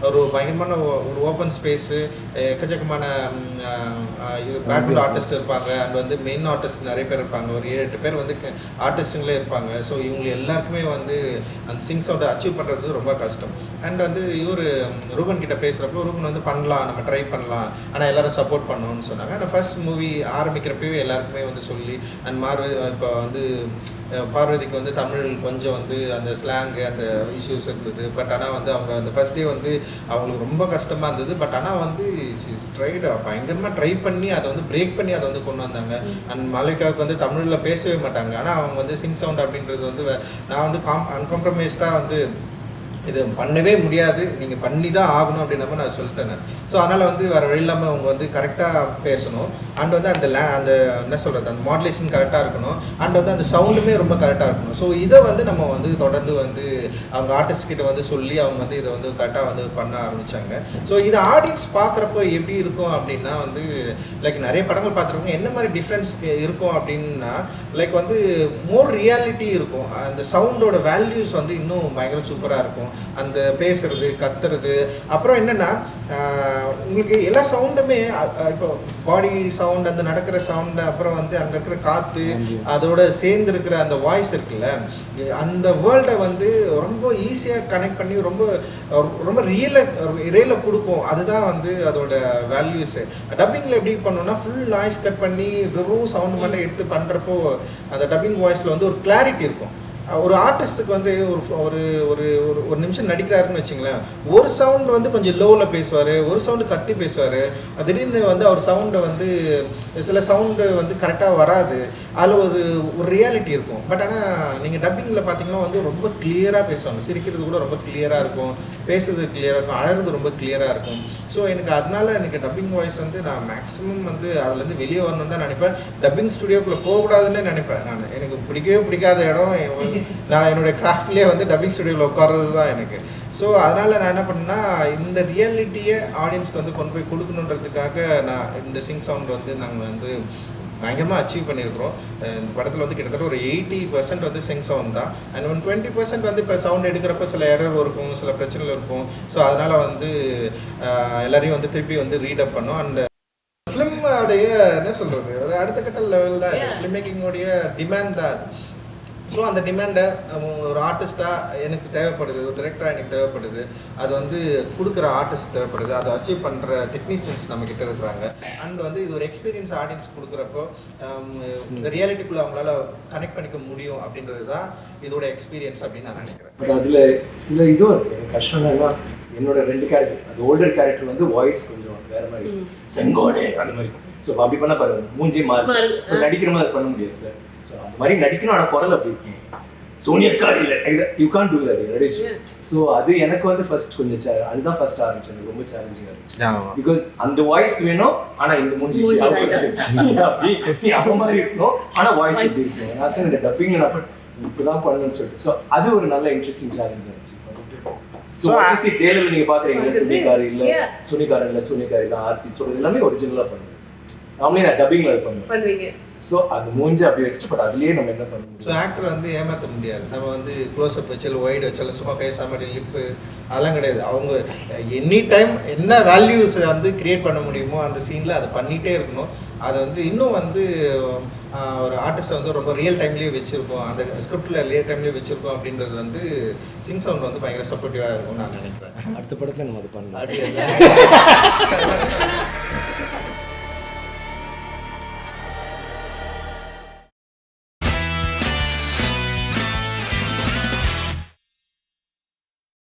ஒரு பயங்கரமான ஒரு ஓப்பன் ஸ்பேஸு, எக்கச்சக்கமான பேக்ரவுண்ட் ஆர்டிஸ்ட் இருப்பாங்க. அண்ட் வந்து மெயின் ஆர்டிஸ்ட் நிறைய பேர் இருப்பாங்க, ஒரு 7-8 பேர் வந்து ஆர்டிஸ்ட்டுங்களே இருப்பாங்க. ஸோ இவங்க எல்லாருக்குமே வந்து அந்த சிங் சவுண்டை அச்சீவ் பண்ணுறது ரொம்ப கஷ்டம். அண்ட் வந்து இவர் ரூபன் கிட்ட பேசுகிறப்போ ரூபன் வந்து பண்ணலாம், நம்ம ட்ரை பண்ணலாம், ஆனால் எல்லாரும் சப்போர்ட் பண்ணணும்னு சொன்னாங்க. அந்த ஃபர்ஸ்ட் மூவி ஆரம்பிக்கிறப்பவே எல்லாருக்குமே வந்து சொல்லி அண்ட் இப்போ வந்து பார்வதிக்கு வந்து தமிழ் கொஞ்சம் வந்து அந்த ஸ்லாங்கு அந்த இஷ்யூஸ் இருந்தது. பட் ஆனால் வந்து அவங்க அந்த ஃபர்ஸ்ட் டே வந்து அவங்களுக்கு ரொம்ப கஷ்டமாக இருந்தது. பட் ஆனால் வந்து பயங்கரமாக ட்ரை பண்ணி அதை வந்து பிரேக் பண்ணி அதை வந்து கொண்டு வந்தாங்க. அண்ட் மலைக்காவுக்கு வந்து தமிழில் பேசவே மாட்டாங்க, ஆனால் அவங்க வந்து சிங் சவுண்ட் அப்படின்றது வந்து நான் வந்து அன்காம்ப்ரமைஸ்டாக வந்து இது பண்ணவே முடியாது, நீங்கள் பண்ணி தான் ஆகணும் அப்படின்னப்ப நான் சொல்லிட்டேன். ஸோ அதனால் வந்து வேறு வழி இல்லாமல் அவங்க வந்து கரெக்டாக பேசணும். அண்ட் வந்து அந்த என்ன சொல்கிறது, அந்த மாடுலேஷன் கரெக்டாக இருக்கணும். அண்ட் வந்து அந்த சவுண்டுமே ரொம்ப கரெக்டாக இருக்கணும். ஸோ இதை வந்து நம்ம வந்து தொடர்ந்து வந்து அவங்க ஆர்டிஸ்ட் கிட்ட வந்து சொல்லி அவங்க வந்து இதை வந்து கரெக்டாக வந்து பண்ண ஆரம்பித்தாங்க. ஸோ இது ஆடியன்ஸ் பார்க்குறப்போ எப்படி இருக்கும் அப்படின்னா வந்து லைக் நிறைய படங்கள் பார்த்துருக்கோங்க, என்ன மாதிரி டிஃப்ரென்ஸ் இருக்கும் அப்படின்னா லைக் வந்து மோர் ரியாலிட்டி இருக்கும். அந்த சவுண்டோட வேல்யூஸ் வந்து இன்னும் பயங்கர சூப்பராக இருக்கும். அந்த பேசுறது, கத்துறது, அப்புறம் என்னன்னா உங்களுக்கு எல்லா சவுண்டுமே இப்போ பாடி சவுண்ட், அந்த நடக்கிற சவுண்டு, அப்புறம் வந்து அங்கே இருக்கிற காற்று, அதோட சேர்ந்து இருக்கிற அந்த வாய்ஸ் இருக்குல்ல, அந்த வேர்ல்டை வந்து ரொம்ப ஈஸியாக கனெக்ட் பண்ணி ரொம்ப ரொம்ப ரியலாக கொடுக்கும். அதுதான் வந்து அதோட வேல்யூஸு. டப்பிங்கில் எப்படி பண்ணோம்னா ஃபுல் நாய்ஸ் கட் பண்ணி வெறும் சவுண்டு மட்டும் எடுத்து பண்ணுறப்போ அந்த டப்பிங் வாய்ஸில் வந்து ஒரு கிளாரிட்டி இருக்கும். ஒரு ஆர்டிஸ்ட்டுக்கு வந்து ஒரு ஒரு ஒரு நிமிஷம் நடிக்கிறாருன்னு வச்சுங்களேன், ஒரு சவுண்டு வந்து கொஞ்சம் லோவில் பேசுவார், ஒரு சவுண்டு கத்தி பேசுவார். திடீர்னு வந்து அவர் சவுண்டை வந்து சில சவுண்டு வந்து கரெக்டாக வராது, அதில் ஒரு ரியாலிட்டி இருக்கும். பட் ஆனால் நீங்கள் டப்பிங்கில் பார்த்தீங்கன்னா வந்து ரொம்ப கிளியராக பேசுவாங்க, சிரிக்கிறது கூட ரொம்ப கிளியராக இருக்கும், பேசுறது கிளியராக இருக்கும், அழகிறது ரொம்ப கிளியராக இருக்கும். ஸோ எனக்கு டப்பிங் வாய்ஸ் வந்து நான் மேக்ஸிமம் வந்து அதுலேருந்து வெளியே வரணும்னு தான் நினைப்பேன். டப்பிங் ஸ்டுடியோக்குள்ளே போகக்கூடாதுன்னு நினைப்பேன். எனக்கு பிடிக்கவே பிடிக்காத இடம் நான் என்னுடைய கிராஃப்ட்லேயே வந்து டப்பிங் ஸ்டுடியோவில் உட்கார்றது தான் எனக்கு. ஸோ அதனால் நான் என்ன பண்ணேன்னா இந்த ரியாலிட்டியை ஆடியன்ஸ்க்கு வந்து கொண்டு போய் கொடுக்கணுன்றதுக்காக நான் இந்த சிங் சவுண்ட் வந்து நாங்கள் வந்து பயங்கரமாக அச்சீவ் பண்ணியிருக்கிறோம். இந்த படத்தில் வந்து கிட்டத்தட்ட ஒரு 80% வந்து சிங் சவுண்ட் தான். அண்ட் 20% வந்து இப்போ சவுண்ட் எடுக்கிறப்ப சில எரர் இருக்கும், சில பிரச்சனைகள் இருக்கும். ஸோ அதனால் வந்து எல்லாரையும் வந்து திருப்பி வந்து ரீடப் பண்ணோம். அண்ட் ஃபிலிமோடைய என்ன சொல்கிறது, ஒரு அடுத்த கட்ட லெவல் தான் ஃபிலிம் மேக்கிங்கோடைய டிமாண்ட் தான் அது. ஸோ அந்த டிமாண்டை ஒரு ஆர்டிஸ்ட்டாக எனக்கு தேவைப்படுது, ஒரு டிரெக்டராக எனக்கு தேவைப்படுது, அது வந்து கொடுக்குற ஆர்டிஸ்ட் தேவைப்படுது, அதை அச்சீவ் பண்ணுற டெக்னீஷியன்ஸ் நம்மக்கிட்ட இருக்கிறாங்க. அண்ட் வந்து இது ஒரு எக்ஸ்பீரியன்ஸ் ஆடியன்ஸ் கொடுக்குறப்போ இந்த ரியாலிட்டிக்குள்ளே அவங்களால கனெக்ட் பண்ணிக்க முடியும் அப்படின்றது தான் இதோட எக்ஸ்பீரியன்ஸ் அப்படின்னு நான் நினைக்கிறேன். பட் அதில் சில இதுவும் இருக்குது. எனக்கு கஷ்டம் என்னன்னா என்னோட 2 கேரக்டர், அந்த ஓல்டர் கேரக்டர் வந்து வாய்ஸ் கொஞ்சம் வேறு மாதிரி, செங்கோடே அந்த மாதிரி. ஸோ அப்படி பண்ண பாருங்க மூஞ்சி மாறி நடிக்கிற மாதிரி பண்ண முடியாது. ஸோ அந்த மாதிரி நடிக்கணும், ஆனால் குரல் அப்படி இருக்கும். சோனியக்கார் இல்லை, you can do that. So அது எனக்கு வந்து ஃபர்ஸ்ட் கொஞ்சம் அதுதான் ஃபர்ஸ்ட் ஆரம்பிச்சு, எனக்கு ரொம்ப சேலஞ்சிங்காக இருந்துச்சு. பிகாஸ் அந்த வாய்ஸ் வேணும், ஆனால் இந்த மூஞ்சி அப்படி அந்த மாதிரி இருக்கணும், ஆனால் வாய்ஸ் எப்படி இருக்கும். நான் இந்த டப்பிங் நான் இப்படிதான் பண்ணணும்னு சொல்லிட்டு. ஸோ அது ஒரு நல்ல இன்ட்ரெஸ்டிங் சேலஞ்சாக இருந்துச்சு. ஸோ ஆக்சுவலி ட்ரெய்லர்ல நீங்க பாக்குறீங்க சோனியக்கார் இல்லை, சோனியக்கார் இல்லை, சோனியக்கார் இல்லை, ஆர்த்தி சொல்றது எல்லாமே ஒரிஜினலாக பண்ணுவேன். நாமளே நான் டப்பிங்ல பண்ணுவேன். ஸோ அது மூஞ்சி அப்படி வச்சுட்டு, பட் அதுலேயே நம்ம என்ன பண்ண முடியும். ஸோ ஆக்டர் வந்து ஏமாற்ற முடியாது. நம்ம வந்து க்ளோஸ்அப் வச்சாலும் ஒய்டு வச்சாலும் சும்மா பேசாம லிப்பு அதெல்லாம் கிடையாது. அவங்க எனி டைம் என்ன வேல்யூஸ் வந்து கிரியேட் பண்ண முடியுமோ அந்த சீனில் அதை பண்ணிகிட்டே இருக்கணும். அதை வந்து இன்னும் வந்து ஒரு ஆர்டிஸ்ட்டை வந்து ரொம்ப ரியல் டைம்லேயே வச்சுருக்கோம், அந்த ஸ்கிரிப்டில் ரியல் டைம்லேயே வச்சுருக்கோம் அப்படின்றது வந்து சிங் சவுண்ட் வந்து பயங்கர சப்போர்ட்டிவாக இருக்கும்னு நான் நினைக்கிறேன். அடுத்த படத்தில் நம்ம அது பண்ணலாம்.